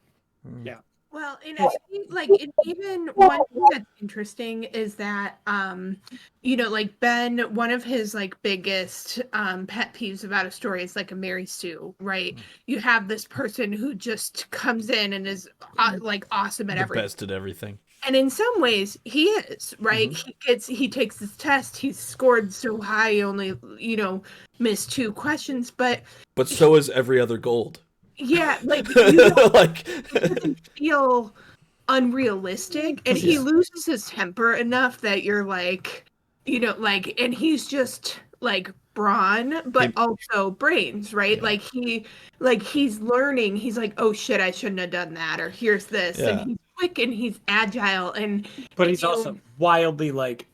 Yeah. Well, and I think like even one thing that's interesting is that like Ben, one of his like biggest pet peeves about a story is like a Mary Sue, right? You have this person who just comes in and is like awesome at The everything. best at everything. And in some ways, he is, right? He takes his test. He's scored so high, he only missed 2 questions, but so is every other gold. yeah, like you like doesn't feel unrealistic, and he loses his temper enough that you're like, and he's just like brawn, but also brains, right? Yeah. He's learning. He's like, oh shit, I shouldn't have done that, or here's this, Yeah. and he's quick and he's agile, But he's also wildly like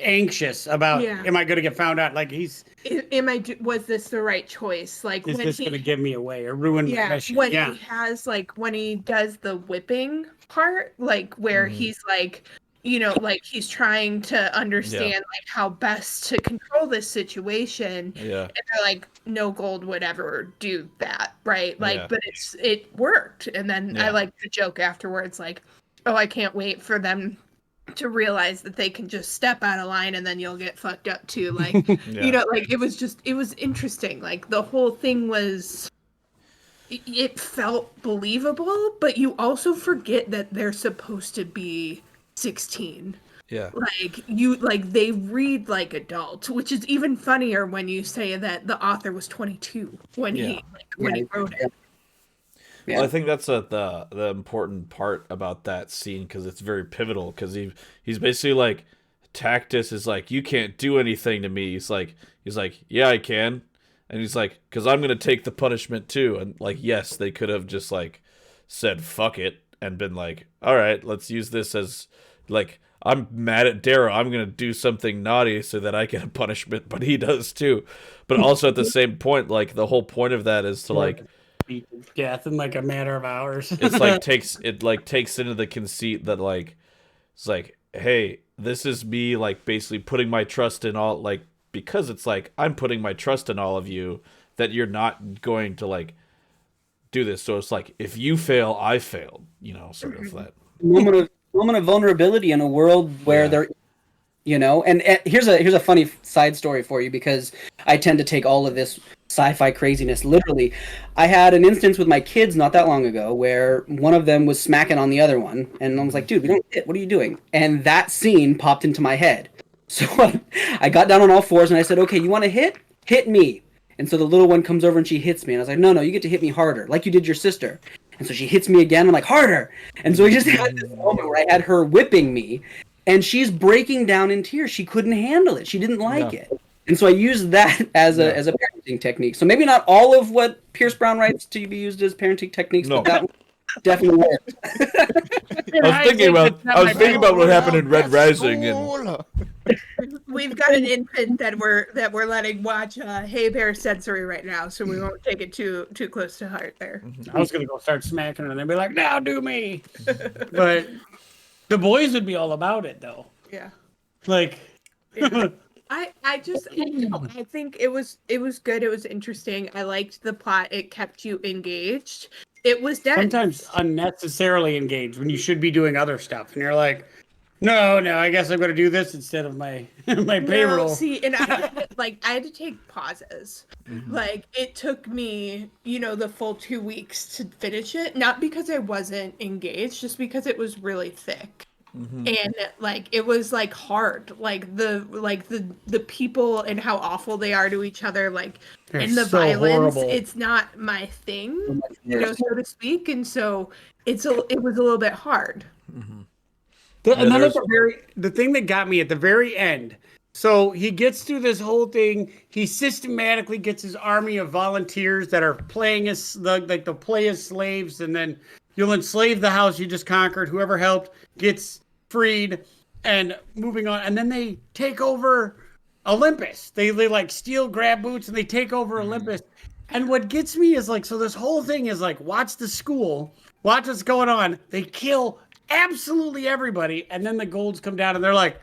anxious about, Yeah. am I going to get found out? Like was this the right choice? Like is when this he, going to give me away or ruin my mission? when Yeah. he has when he does the whipping part, like where he's like, like he's trying to understand like how best to control this situation. Yeah. And they're like, no gold would ever do that, right? Like, Yeah. but it worked. And then I Yeah. like the joke afterwards, like, oh, I can't wait for them to realize that they can just step out of line and then you'll get fucked up too. Like, Yeah. like it was interesting. Like the whole thing was, it felt believable, but you also forget that they're supposed to be 16. Yeah. Like they read like adults, which is even funnier when you say that the author was 22 when he wrote it. Yeah. Well, I think that's the important part about that scene, because it's very pivotal, because he's basically like, Tactus is like, you can't do anything to me. He's like, yeah, I can. And he's like, because I'm going to take the punishment too. And like, yes, they could have just like said, fuck it, and been like, all right, let's use this as like, I'm mad at Darrow, I'm going to do something naughty so that I get a punishment, but he does too. But also at the same point, like the whole point of that is to like, Beat to death in like a matter of hours. it's like takes into the conceit that like, it's like, hey, this is me like basically putting my trust in all, like, because it's like I'm putting my trust in all of you, that you're not going to like do this. So it's like, if you fail, I failed, sort of that. moment of vulnerability in a world where they're, and here's a funny side story for you, because I tend to take all of this sci-fi craziness literally. I had an instance with my kids not that long ago where one of them was smacking on the other one, and I was like, dude, we don't hit, what are you doing? And that scene popped into my head. So I got down on all fours and I said, okay, you want to hit me. And so the little one comes over and she hits me, and I was like, no, you get to hit me harder, like you did your sister. And so she hits me again. I'm like, harder. And so we just had this moment where I had her whipping me, and she's breaking down in tears. She couldn't handle it. She didn't like it. And so I used that as a parenting technique. So maybe not all of what Pierce Brown writes to be used as parenting techniques, but that one definitely worked. I was thinking about what happened in Red Rising, and We've got an infant that we're letting watch Hey Bear Sensory right now, so we won't take it too close to heart there. I was gonna go start smacking her and they'd be like, now do me. But the boys would be all about it though. Yeah. Like I think it was good. It was interesting. I liked the plot. It kept you engaged. It was dense. sometimes unnecessarily engaged when you should be doing other stuff. And you're like, no, I guess I'm gonna do this instead of my my payroll. No, see, and I had to take pauses. Like it took me, the full 2 weeks to finish it. Not because I wasn't engaged, just because it was really thick. And like it was like hard, like the people and how awful they are to each other, like and the so violence. horrible. It's not my thing, so to speak, and so it was a little bit hard. And then there's- the thing that got me at the very end. So he gets through this whole thing. He systematically gets his army of volunteers that are playing as like they'll play as slaves, and then you'll enslave the house you just conquered. Whoever helped gets freed, and moving on. And then they take over Olympus. They like steal grab boots and they take over Olympus. And what gets me is like, so this whole thing is like, watch the school, watch what's going on. They kill absolutely everybody, and then the golds come down and they're like,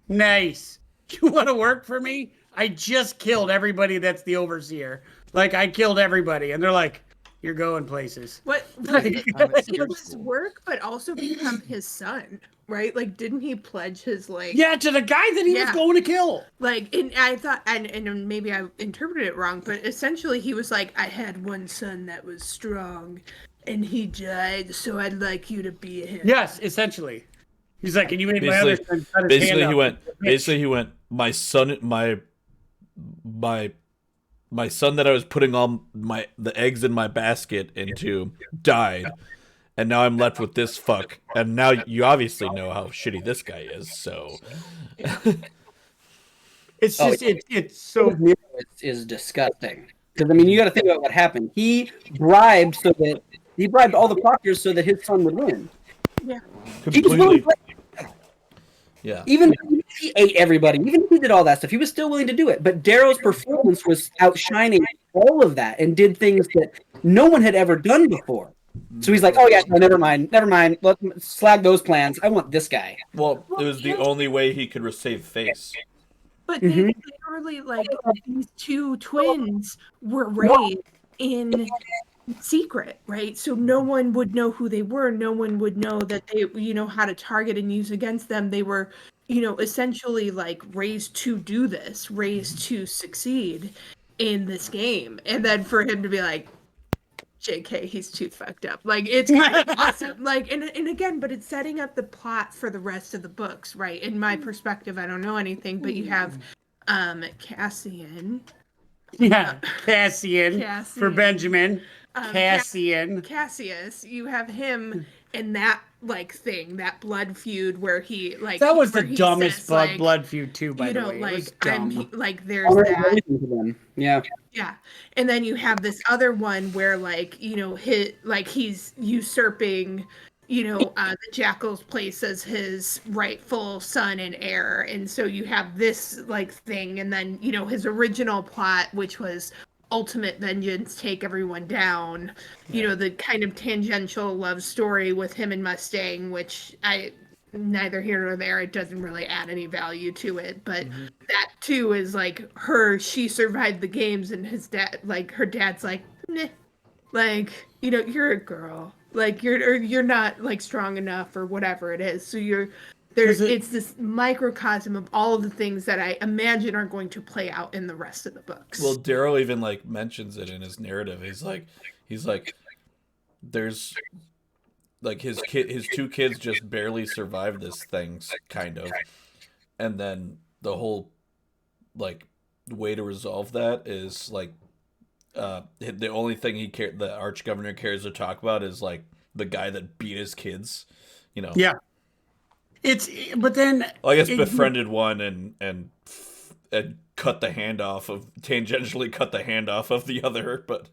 nice. You want to work for me? I just killed everybody that's the overseer. Like, I killed everybody. And they're like, you're going places. What I'm it scared was school. work, but also become his son, right? Like, didn't he pledge his like? Yeah, to the guy that he was Yeah. going to kill. Like, and I thought, and maybe I interpreted it wrong, but essentially he was like, I had one son that was strong, and he died, so I'd like you to be him. Yes, essentially. He's like, and you made my other son cut his basically hand he off. went basically he went, my son my son that I was putting all the eggs in my basket into died, and now I'm left with this fuck, and now you obviously know how shitty this guy is, so It's Oh, just, it's so. is disgusting. Because I mean, you got to think about what happened. He bribed all the proctors so that his son would win. He was willing completely to, yeah. even if he ate everybody, even if he did all that stuff, he was still willing to do it. But Darrow's performance was outshining all of that and did things that no one had ever done before. So he's like, "Oh yeah, no, never mind. Let's slag those plans. I want this guy." Well, it was the only way he could save face. But they literally, like, these two twins were raised in secret, right? So no one would know who they were. No one would know that they, how to target and use against them. They were, essentially like raised to do this, raised to succeed in this game. And then for him to be like, JK, he's too fucked up. Like, it's kind of awesome. Like, and again, but it's setting up the plot for the rest of the books, right? In my perspective, I don't know anything, but you have Cassian. Yeah, Cassian. For Cassian. Benjamin. Um, Cassian. Cassius, you have him in that like thing, that blood feud where he like That was where the he dumbest says, like, blood feud too, by the way. It was like dumb. there's that. Yeah. Yeah. And then you have this other one where like, he's usurping, the Jackal's place as his rightful son and heir. And so you have this like thing, and then, his original plot, which was ultimate vengeance, take everyone down, the kind of tangential love story with him and Mustang, which I neither here nor there, it doesn't really add any value to it, but that too is like she survived the games, and his dad, like her dad's like, meh, like, you're a girl, like you're not like strong enough or whatever it is, so it's this microcosm of all of the things that I imagine are going to play out in the rest of the books. Well, Darrow even like mentions it in his narrative. He's like there's like his two kids just barely survived this thing, kind of, and then the whole like way to resolve that is like the only thing the arch governor cares to talk about is like the guy that beat his kids, Yeah. But then well, I guess befriended one and cut the hand off of tangentially cut the hand off of the other, but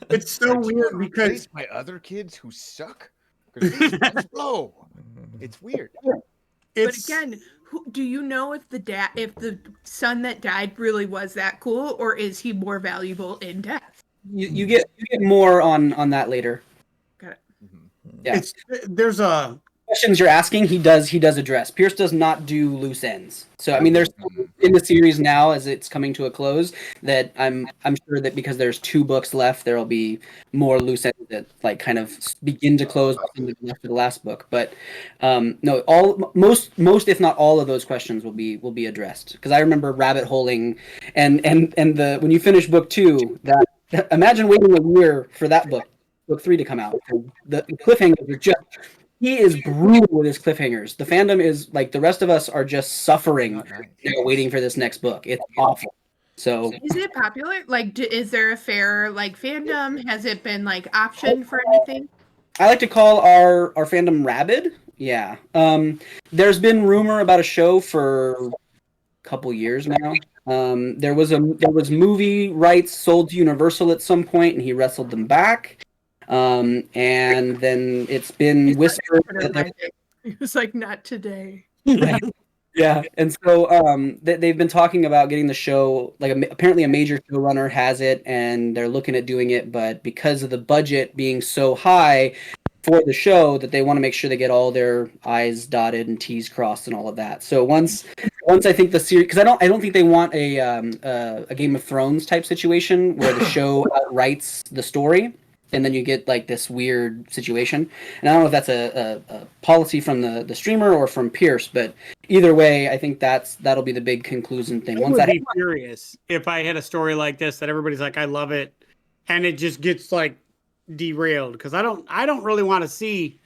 it's so weird because Replace my other kids who suck. 'Cause these ones blow. It's weird. But again, do you know if the son that died really was that cool, or is he more valuable in death? You get more on that later. Got it. Yeah. there's a Questions you're asking, he does address. Pierce does not do loose ends. So I mean, there's in the series now as it's coming to a close that I'm sure that because there's 2 books left, there'll be more loose ends that like kind of begin to close after the last book. But no, most if not all of those questions will be addressed. Because I remember rabbit holing and the when you finish book 2, that imagine waiting a year for that book 3 to come out. The cliffhangers are just. He is brutal with his cliffhangers. The fandom is like the rest of us are just suffering, waiting for this next book. It's awful. So, is it popular? Like, is there a fair like fandom? Has it been like optioned for anything? I like to call our fandom rabid. Yeah. There's been rumor about a show for a couple years now. There was movie rights sold to Universal at some point, and he wrestled them back. And then it's been whispered that there. He was like, not today. Right. Yeah, and so they've been talking about getting the show. Like apparently, a major showrunner has it, and they're looking at doing it. But because of the budget being so high for the show, that they want to make sure they get all their I's dotted and T's crossed and all of that. So once I think the series, because I don't think they want a Game of Thrones type situation where the show outrights the story. And then you get like this weird situation. And I don't know if that's a policy from the streamer or from Pierce, but either way, I think that'll be the big conclusion thing. I would be furious if I had a story like this that everybody's like, I love it, and it just gets like derailed, because I don't really want to see.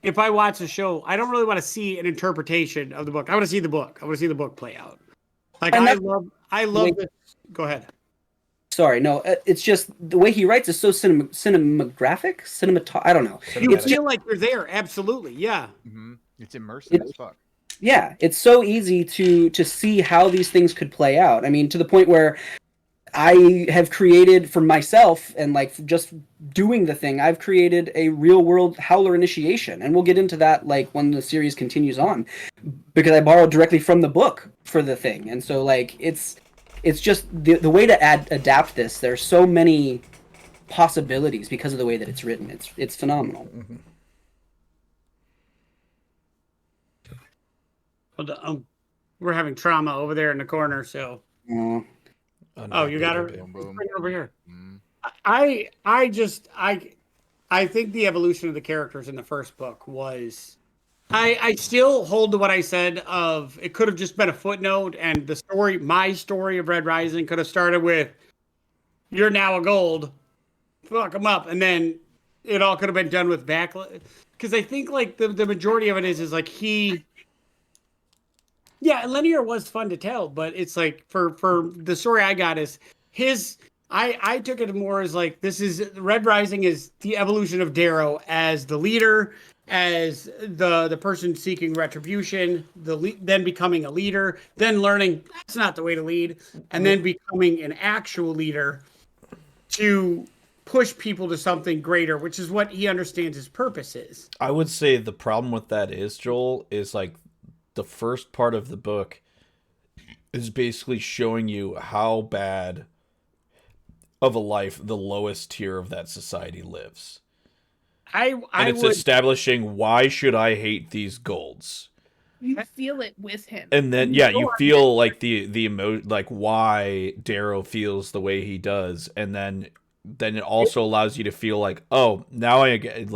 If I watch a show, I don't really want to see an interpretation of the book. I want to see the book. I want to see the book play out. Like I love this. Go ahead. Sorry, no, it's just the way he writes is so cinematographic. I don't know. You feel like you're there. Absolutely, yeah. Mm-hmm. It's immersive as fuck. Yeah, it's so easy to see how these things could play out. I mean, to the point where I have created for myself, and like just doing the thing, I've created a real world Howler initiation, and we'll get into that like when the series continues on, because I borrowed directly from the book for the thing, and so like it's just the way to adapt this. There's so many possibilities because of the way that it's written. It's phenomenal. Mm-hmm. We're having trauma over there in the corner. So, you got her. Boom, boom. Bring it over here. Mm. I think the evolution of the characters in the first book was. I still hold to what I said of it could have just been a footnote, and the story, my story of Red Rising, could have started with "You're now a gold, fuck them up," and then it all could have been done with backlit. Because I think like the majority of it is like linear was fun to tell, but it's like for the story I got is his. I took it more as like this is Red Rising is the evolution of Darrow as the leader, as the person seeking retribution, then becoming a leader, then learning that's not the way to lead, and then becoming an actual leader to push people to something greater, which is what he understands his purpose is. I would say the problem with that is, Joel, is like the first part of the book is basically showing you how bad of a life the lowest tier of that society lives. And it's establishing why should I hate these golds. You feel it with him, and then you feel like the like why Darrow feels the way he does, and then it also allows you to feel like, oh, now I get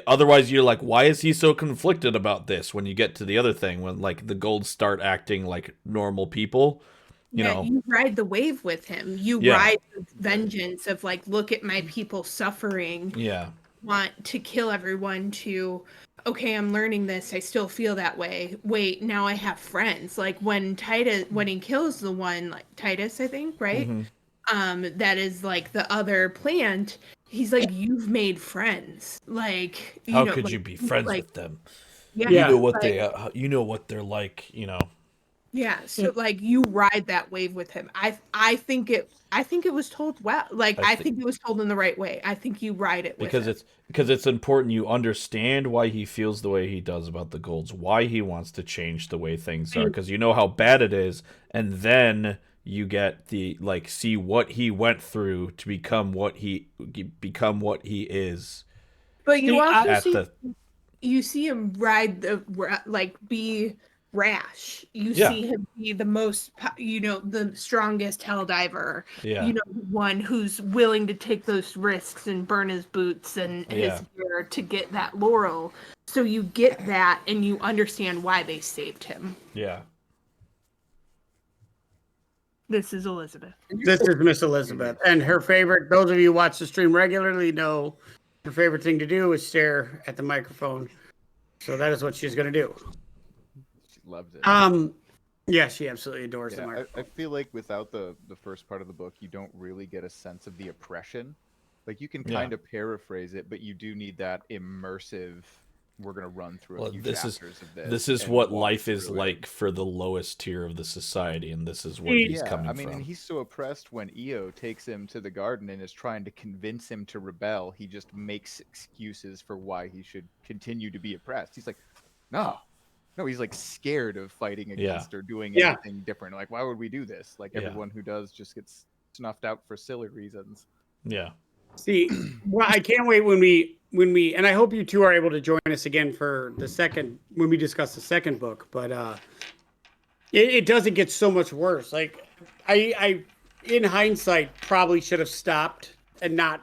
otherwise you're like, why is he so conflicted about this? When you get to the other thing, when like the golds start acting like normal people. You know, you ride the wave with him. You ride the vengeance of like, look at my people suffering. Yeah. Want to kill everyone to, okay, I'm learning this. I still feel that way. Wait, now I have friends. Like when he kills the one, like Titus, I think, right? Mm-hmm. That is like the other plant. He's like, you've made friends. Like, how could you be friends with them? Yeah. You know what you know what they're like, you know. Yeah, so like you ride that wave with him. I think it was told well. Like I think it was told in the right way. I think you ride it with him. Because it's important you understand why he feels the way he does about the golds, why he wants to change the way things are, because you know how bad it is, and then you get the like see what he went through to become what he is. But you also see him ride the like be rash. You see him be the most, the strongest hell diver. Yeah. One who's willing to take those risks and burn his boots and his gear to get that laurel. So you get that and you understand why they saved him. Yeah. This is Elizabeth. This is Miss Elizabeth. And her favorite, those of you who watch the stream regularly know her favorite thing to do is stare at the microphone. So that is what she's going to do. Loves it. Yeah, she absolutely adores the I feel like without the first part of the book, you don't really get a sense of the oppression. Like you can kind of paraphrase it, but you do need that immersive we're gonna run through a Well, few this is chapters of this. this is and what walk life is through it. like for the lowest tier of the society, and this is what he's Yeah, coming I mean, from. and he's so oppressed when Io takes him to the garden and is trying to convince him to rebel. He just makes excuses for why he should continue to be oppressed. He's like, no, no, he's like scared of fighting against or doing Yeah. anything different. Like, why would we do this? Like, Yeah. everyone who does just gets snuffed out for silly reasons. Yeah. See, well, I can't wait when we and I hope you two are able to join us again for the second when we discuss the second book. But it doesn't get so much worse. Like I in hindsight probably should have stopped and not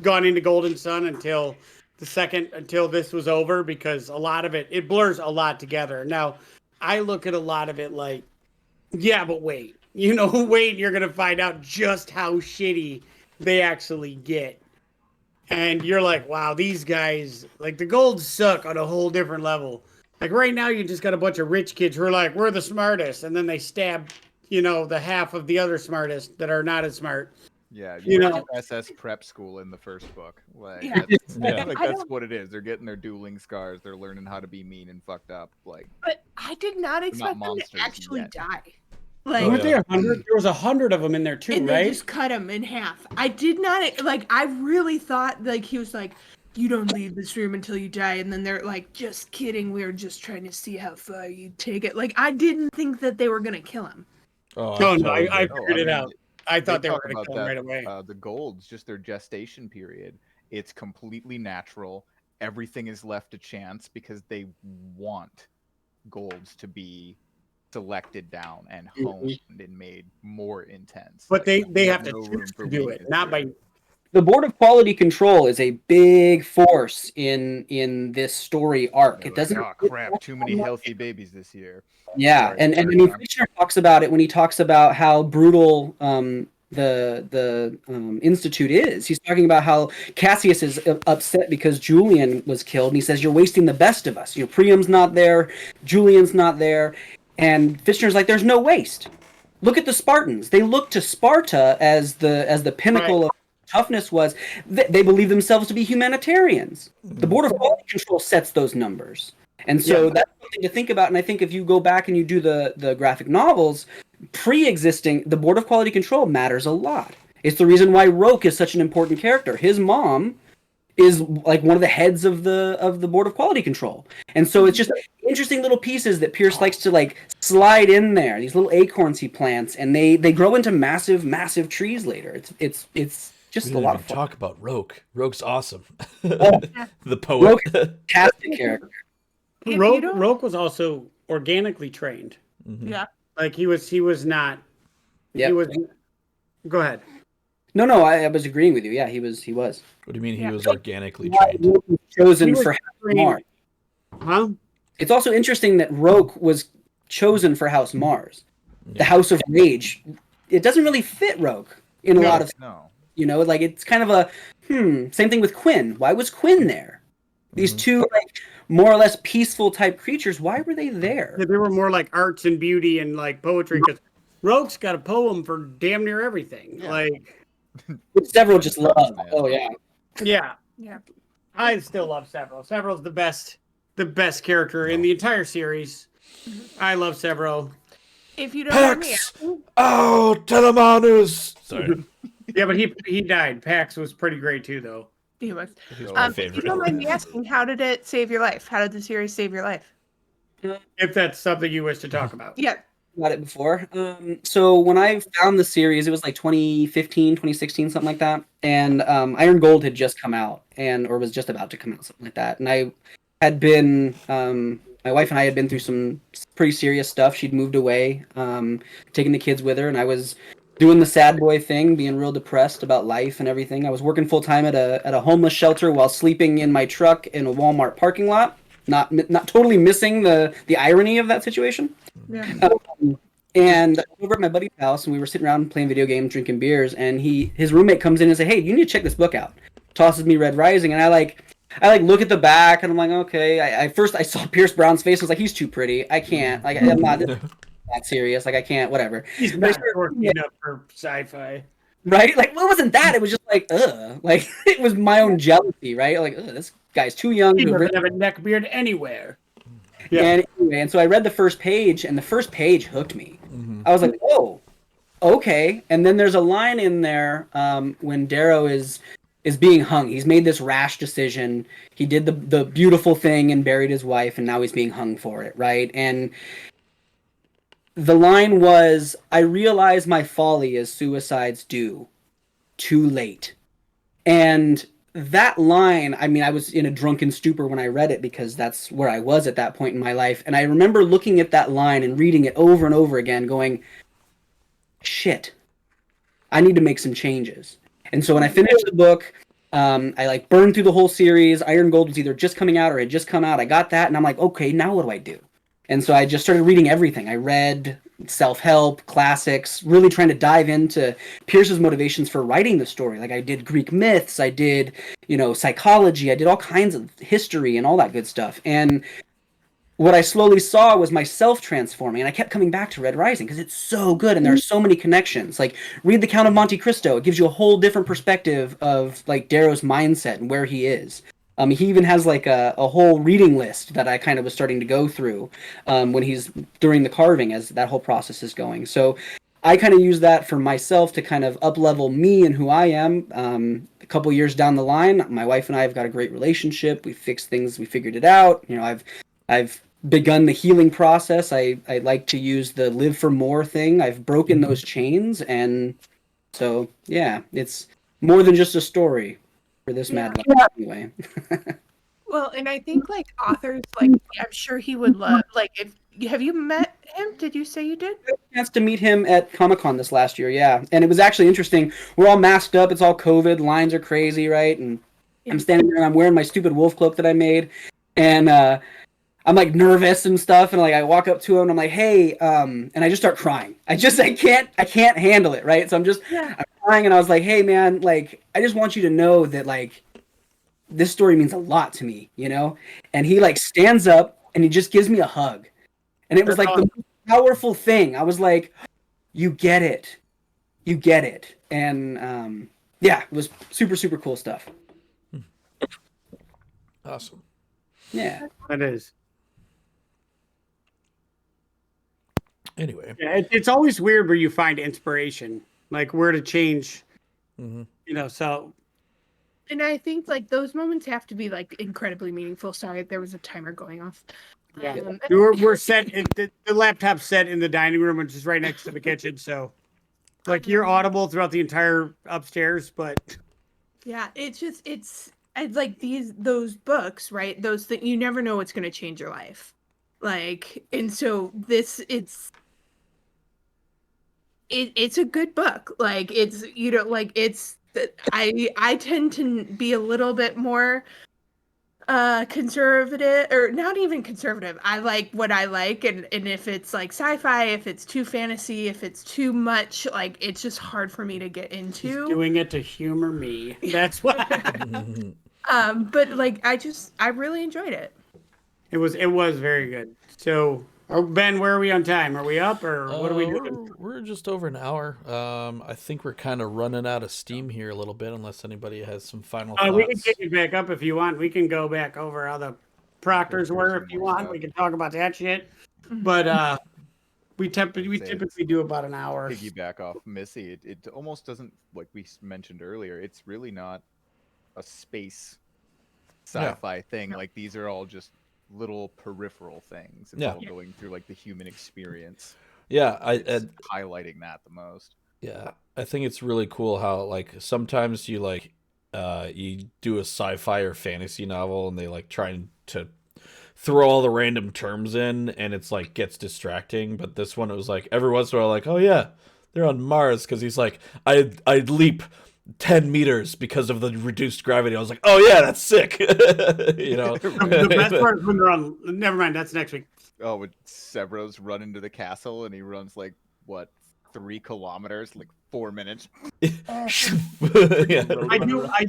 gone into Golden Sun until this was over, because a lot of it blurs a lot together. Now I look at a lot of it like, yeah, but wait, wait, you're gonna find out just how shitty they actually get. And you're like, wow, these guys, like, the golds suck on a whole different level. Like, right now, you just got a bunch of rich kids who are like, we're the smartest. And then they stab, the half of the other smartest that are not as smart. Yeah, You know- have SS prep school in the first book. Like, Yeah. that's, Yeah. like, I that's don't- what it is. They're getting their dueling scars. They're learning how to be mean and fucked up. Like, But I did not expect them monsters to actually yet. die. Like, Oh, Weren't yeah. there 100? There was 100 of them in there too, and they right? just cut him in half. I did not like. I really thought like he was like, "You don't leave this room until you die," and then they're like, "Just kidding. We were just trying to see how far you take it." Like I didn't think that they were gonna kill him. Oh, No, no, totally I did. figured it out. I thought they were talk going to about kill him that, right away. The golds, just their gestation period. It's completely natural. Everything is left to chance because they want golds to be selected down and honed and made more intense. But Like, they there's have to no room choose for to do it, weakness not here. by. The Board of Quality Control is a big force in this story arc. They're It like, doesn't. oh crap, too many healthy babies this year. Yeah, Sorry, and I sorry, mean, Tom. Fisher talks about it when he talks about how brutal the institute is. He's talking about how Cassius is upset because Julian was killed, and he says, "You're wasting the best of us. Priam's not there, Julian's not there," and Fisher's like, "There's no waste. Look at the Spartans. They look to Sparta as the pinnacle of toughness was. They believe themselves to be humanitarians. The Board of Quality Control sets those numbers." And so that's something to think about. And I think if you go back and you do the graphic novels, pre-existing, the Board of Quality Control matters a lot. It's the reason why Roke is such an important character. His mom is like one of the heads of the Board of Quality Control. And so it's just interesting little pieces that Pierce likes to like slide in there. These little acorns he plants, and they grow into massive, massive trees later. It's just We a didn't lot even of fun. talk about Roke. Roke's awesome. Oh. The poet. Roke is a fantastic character. If you don't- Roke was also organically trained. Mhm. Yeah. Like he was not. Yep. He was. Go ahead. No, I was agreeing with you. Yeah, he was. What do you mean he Yeah. was organically trained? Roke was chosen He was for House trained- Mars. Huh? It's also interesting that Roke was chosen for House Mars, the House of Rage. It doesn't really fit Roke in a No. lot of, No. like it's kind of a Same thing with Quinn. Why was Quinn there? These two like more or less peaceful type creatures. Why were they there? Yeah, they were more like arts and beauty and like poetry. Because Roke's got a poem for damn near everything. Yeah. Like, Which several just love. Man. Oh yeah. yeah, Yeah. I still love Severo. Severo's the best character in the entire series. I love Severo. If you don't mind me Pax! asking, Oh, Telemanus! Sorry. Yeah, but he died. Pax was pretty great too, though. he was. He was my If you favorite. don't mind me asking, how did it save your life? How did the series save your life? If that's something you wish to talk about. Yeah. About it before. So when I found the series, it was like 2015, 2016, something like that. And Iron Gold had just come out, or was just about to come out, something like that. And I had been, my wife and I had been through some pretty serious stuff. She'd moved away, taking the kids with her, and I was doing the sad boy thing, being real depressed about life and everything. I was working full time at a homeless shelter while sleeping in my truck in a Walmart parking lot. Not totally missing the irony of that situation. Yeah. And I was over at my buddy's house, and we were sitting around playing video games, drinking beers, and his roommate comes in and says, "Hey, you need to check this book out." Tosses me Red Rising, and I look at the back, and I'm like, okay. First I saw Pierce Brown's face, and I was like, he's too pretty. I can't. Like, I'm not that serious. Like, I can't. Whatever. He's But I not started- working enough for sci-fi. Right? Like, well, it wasn't that. It was just like, ugh. Like, it was my own jealousy, right? Like, ugh, this guy's too young He to have doesn't written. have a neck beard anywhere. Yeah. And anyway, and so I read the first page, and the first page hooked me. I was like, "Oh, okay." And then there's a line in there when Darrow is being hung. He's made this rash decision. He did the beautiful thing and buried his wife, and now he's being hung for it, right? And the line was, "I realize my folly as suicides do, too late." And that line, I mean, I was in a drunken stupor when I read it because that's where I was at that point in my life. And I remember looking at that line and reading it over and over again, going, shit, I need to make some changes. And so when I finished the book, I like burned through the whole series. Iron Gold was either just coming out or had just come out. I got that, and I'm like, okay, now what do I do? And so I just started reading everything. I read self-help, classics, really trying to dive into Pierce's motivations for writing the story. Like I did Greek myths, I did, psychology, I did all kinds of history and all that good stuff. And what I slowly saw was myself transforming, and I kept coming back to Red Rising because it's so good and there are so many connections. Like read The Count of Monte Cristo; it gives you a whole different perspective of like Darrow's mindset and where he is. He even has like a whole reading list that I kind of was starting to go through when he's during the carving as that whole process is going. So I kind of use that for myself to kind of up level me and who I am. A couple years down the line, my wife and I have got a great relationship. We fixed things. We figured it out. I've begun the healing process. I like to use the live for more thing. I've broken those chains, and so yeah, it's more than just a story for this mad life anyway. Well, and I think like authors, like I'm sure he would love. Like, if have you met him? Did you say you did? I had a chance to meet him at Comic-Con this last year, yeah, and it was actually interesting. We're all masked up. It's all COVID. Lines are crazy, right? And I'm standing there and I'm wearing my stupid wolf cloak that I made, and I'm like nervous and stuff, and like I walk up to him and I'm like, "Hey," and I just start crying. I can't handle it, right? So I'm crying, and I was like, "Hey, man, like I just want you to know that like this story means a lot to me, you know?" And he like stands up and he just gives me a hug, and it was like the most powerful thing. I was like, "You get it, and yeah, it was super super cool stuff. Awesome. Yeah, It is. Anyway, Yeah, it's always weird where you find inspiration, like where to change. So And I think like those moments have to be like incredibly meaningful. Sorry, there was a timer going off. yeah, we're set. The laptop's set in the dining room, which is right next to the kitchen. So, like, you're audible throughout the entire upstairs, but Yeah, it's like those books, right? Those things you never know what's going to change your life. Like, and so it's a good book. Like it's I tend to be a little bit more conservative, or not even conservative. I like what I like, and if it's like sci-fi, if it's too fantasy, if it's too much, like it's just hard for me to get he's into. doing it to humor me. That's why But like I really enjoyed it. it was very good. So, Ben, where are we on time? Are we up or what are we doing? We're just over an hour. I think we're kind of running out of steam here a little bit, unless anybody has some final thoughts. We can get you back up if you want. We can go back over how the proctors were if you want. We can talk about that shit. But we typically do about an hour. Piggyback off Missy, it almost doesn't, like we mentioned earlier, it's really not a space sci-fi thing. Like these are all just little peripheral things. It's all going through like the human experience. Yeah, It's highlighting that the most. Yeah, I think it's really cool how like sometimes you you do a sci-fi or fantasy novel and they like trying to throw all the random terms in and it's like gets distracting. But this one, it was like every once in a while, like, oh yeah, they're on Mars because he's like, I'd leap 10 meters because of the reduced gravity. I was like, oh yeah, that's sick. The best part is when they're on. Never mind, that's next week. Oh, when Severos run into the castle and he runs like what 3 kilometers, like 4 minutes. Yeah. I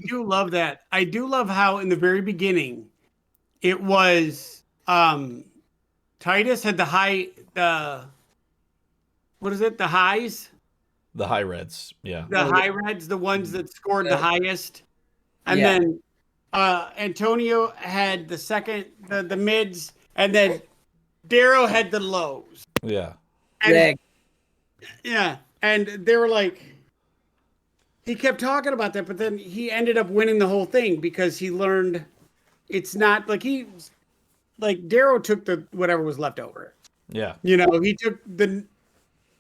do love that. I do love how in the very beginning, it was Titus had the what is it? The highs. The high reds, yeah. The high reds, the ones that scored the highest. And Yeah. then Antonio had the second, the mids, and then Darrow had the lows. Yeah. And, yeah, and they were like, he kept talking about that, but then he ended up winning the whole thing because he learned it's not like Darrow took the whatever was left over. Yeah. You know, he took the.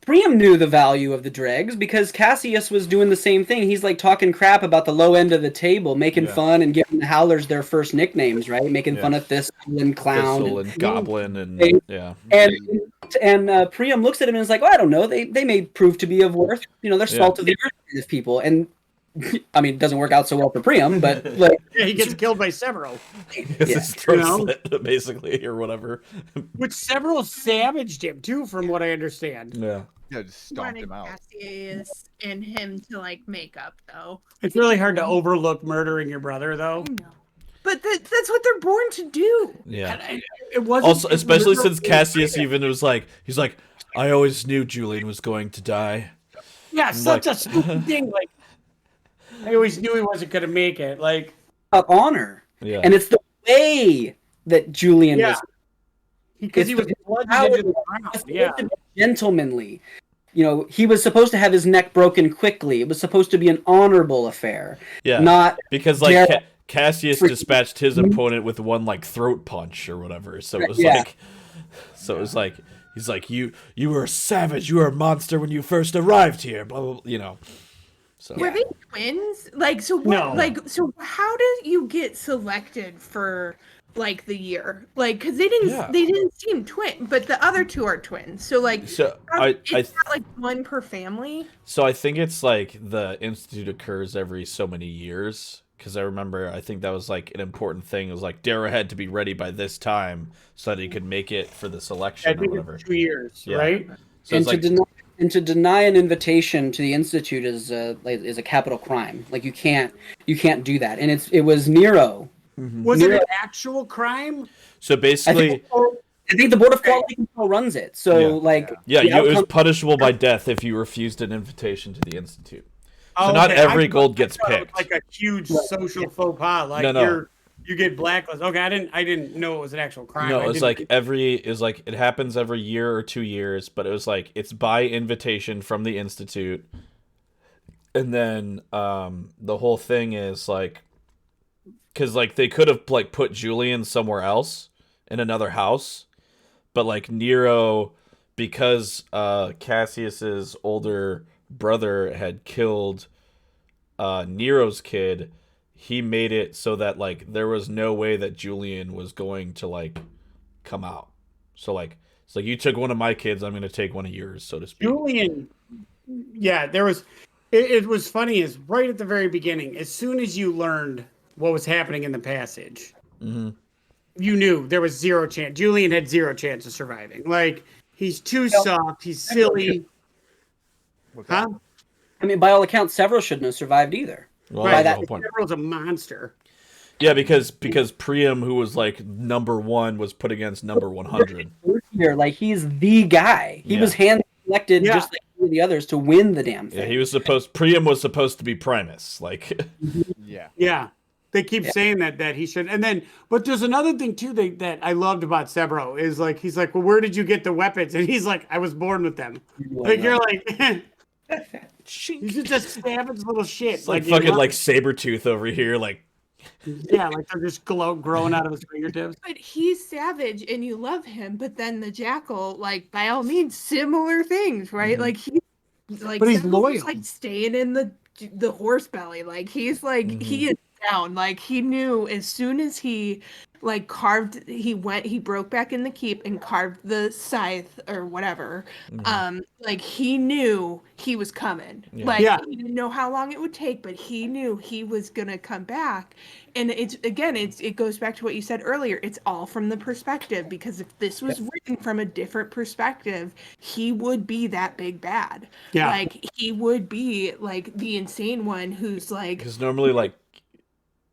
Priam knew the value of the dregs because Cassius was doing the same thing. He's like talking crap about the low end of the table, making fun and giving the Howlers their first nicknames, right? Making fun of Thistle and Clown. Thistle and Goblin and yeah. And Priam looks at him and is like, oh, I don't know. They may prove to be of worth. You know, they're salt of the earth kind of people. And I mean, it doesn't work out so well for Priam, but like Yeah, he gets killed by Severo. His throat slit, basically, or whatever. Which Severo savaged him too, from what I understand. Yeah. Yeah, just stomped him out. Cassius and him to like make up though. It's really hard to overlook murdering your brother, though. But that's what they're born to do. Yeah. It wasn't Also, especially since Cassius even was like, he's like, I always knew Julian was going to die. Yeah, such a stupid thing. Like, I always knew he wasn't going to make it. Like, of honor. Yeah. And it's the way that Julian was. Because he was bludgeoned into the ground. Yeah. Gentlemanly. You know, he was supposed to have his neck broken quickly. It was supposed to be an honorable affair. Yeah. Not because like Cassius dispatched his opponent with one like throat punch or whatever. So it was like he's like, you were a savage, you were a monster when you first arrived here, blah blah, blah, you know. So Were they twins? Like, so what? No. Like, so how did you get selected for like the year? Like, because they didn't seem twin, but the other two are twins. So like, it's not like one per family. So I think it's like the institute occurs every so many years. Because I remember, I think that was like an important thing. It was like Darrow had to be ready by this time so that he could make it for the selection I think or whatever. it's 2 years, right? So and to deny an invitation to the institute is a capital crime. Like you can't do that. And it was Nero. Was it an actual crime? So basically, I think the Board of Quality Control runs it. So it was punishable by death if you refused an invitation to the institute. So not every gold gets picked. Like a huge social faux pas. Like you get blacklisted. Okay, I didn't know it was an actual crime. No, it happens every year or 2 years, but it was like it's by invitation from the institute. And then the whole thing is like, because like they could have like put Julian somewhere else in another house, but like Nero, because Cassius's older brother had killed Nero's kid, he made it so that like there was no way that Julian was going to like come out. So like it's like, you took one of my kids, I'm going to take one of yours, so to speak. Julian, there was. It was funny is right at the very beginning. As soon as you learned what was happening in the passage, you knew there was zero chance. Julian had zero chance of surviving. Like he's too soft. He's silly. Huh? I mean, by all accounts, Severo shouldn't have survived either. Well, Right. that's the whole point. Severo's a monster. Yeah, because Priam, who was like number 1, was put against number 100. Here, like he's the guy. He was hand selected just like all the others to win the damn thing. Yeah, Priam was supposed to be Primus. Like, Yeah. They keep saying that he should. And then, but there's another thing too that I loved about Severo is like, he's like, well, where did you get the weapons? And he's like, I was born with them. Like, you're like, he's just a savage little shit. it's like fucking like Sabretooth over here. Like, yeah, like they're just growing out of his fingertips. But he's savage and you love him, but then the jackal, like by all means, similar things, right? Like he's like, but he's Severo's loyal. like staying in the horse belly. Like he's like he is down. Like he knew as soon as he like he broke back in the keep and carved the scythe or whatever. Like he knew he was coming. Like he didn't know how long it would take, but he knew he was gonna come back. And it goes back to what you said earlier. It's all from the perspective, because if this was written from a different perspective, he would be that big bad. Yeah. Like he would be like the insane one who's like, because normally like,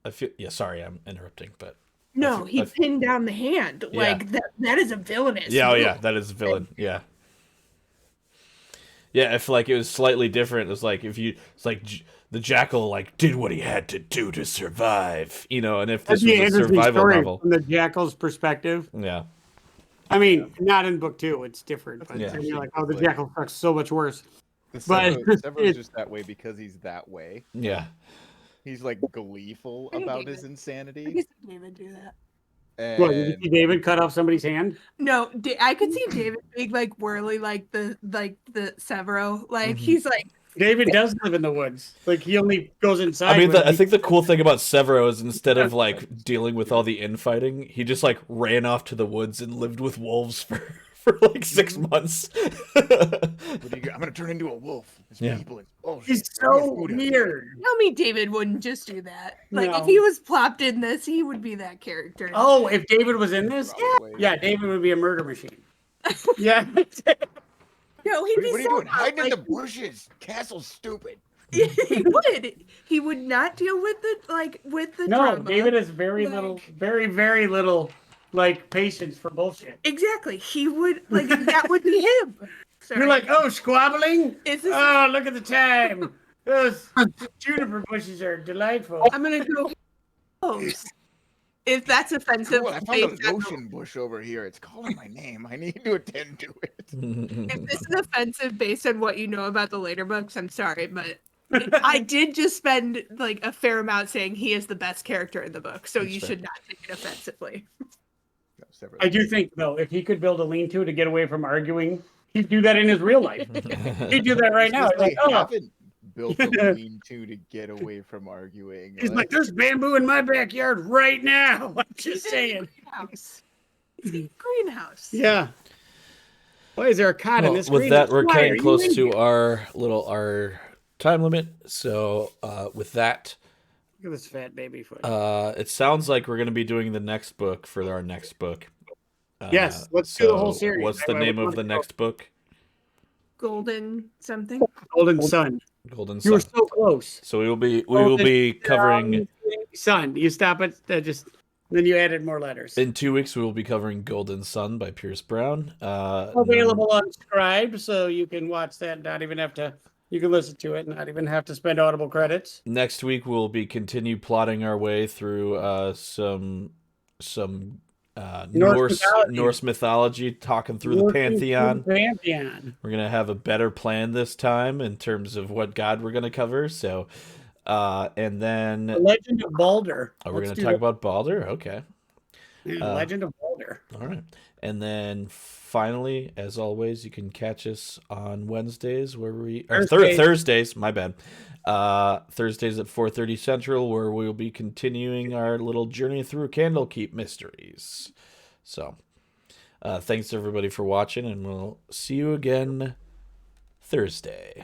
I feel, sorry, I'm interrupting, but no, he pinned down the hand. Like that is a villainous. Yeah, move. yeah, that is a villain. Yeah. Yeah, if like it was slightly different, it's like if you, it's like the jackal like did what he had to do to survive, you know, and if this That'd be was an a interesting survival story novel, from the Jackal's perspective. yeah, I mean, not in book 2, it's different. But Yeah. then you're like, oh, the Jackal sucks so much worse. The But Severo's just that way because he's that way. yeah. He's like gleeful Look at about David. his I insanity. could see David do that. what, did you And see David cut off somebody's hand? No, I could see David being like whirly, like the Severo. Like Mhm. he's like, David does live in the woods. Like he only goes inside. I mean, when I he- think the cool thing about Severo is instead of like dealing with all the infighting, he just like ran off to the woods and lived with wolves for like 6 months. I'm gonna turn into a wolf. It's Yeah. people. It's bullshit. he's Give me so food. weird. tell me David wouldn't just do that. Like No. if he was plopped in this, he would be that character. Oh, if David was in this, Probably. yeah, David would be a murder machine. Yeah. No, he'd What, be what are you so doing? Hiding in like, the bushes. Castle's stupid. he would. He would not deal with the No, drama. David has very Like- little, very little, like patience for bullshit. Exactly. He would like that would be him. Sorry. You're like, oh, squabbling? Is this Oh, look at the time. Those juniper bushes are delightful. I'm gonna go close. If that's offensive, Cool, I found based a on- lotion bush over here. It's calling my name. I need to attend to it. if this is offensive based on what you know about the later books, I'm sorry, but I did just spend like a fair amount saying he is the best character in the book, so That's you fair. should not take it offensively. No, separate. I do think, though, if he could build a lean-to to get away from arguing, he'd do that in his real life. He'd do that right now. Because Like, they oh, haven't built a lean-to to get away from arguing. he's like, there's bamboo in my backyard right now. I'm just saying. Greenhouse. It's a greenhouse. Yeah. Why is there a cot in Well, this with greenhouse? that, we're Why getting are you close in to here? our time limit. So with that, Look at this fat baby foot. it sounds like we're going to be doing the next book for our next book. Yes, let's do the whole so series. What's That the way name we of wanna the go. next book? Golden something. Golden Sun. Golden You were Sun. so close. So we will be covering Sun. You stop it. Then you added more letters. in 2 weeks. We will be covering Golden Sun by Pierce Brown. Available on Scribe, so you can watch that. And not even have to. You can listen to it. Not even have to spend Audible credits. Next week we'll be continue plotting our way through some Norse mythology, talking through the Pantheon. Pantheon. We're gonna have a better plan this time in terms of what god we're gonna cover. So, and then The Legend of Balder. we're Let's gonna do talk that. about Balder. Okay, Yeah, Legend of Balder. all right. And then finally, as always, you can catch us on Wednesdays where we or Thursdays. Thursdays. My bad. Thursdays at 4:30 Central, where we'll be continuing our little journey through Candlekeep mysteries. So, thanks everybody for watching, and we'll see you again Thursday.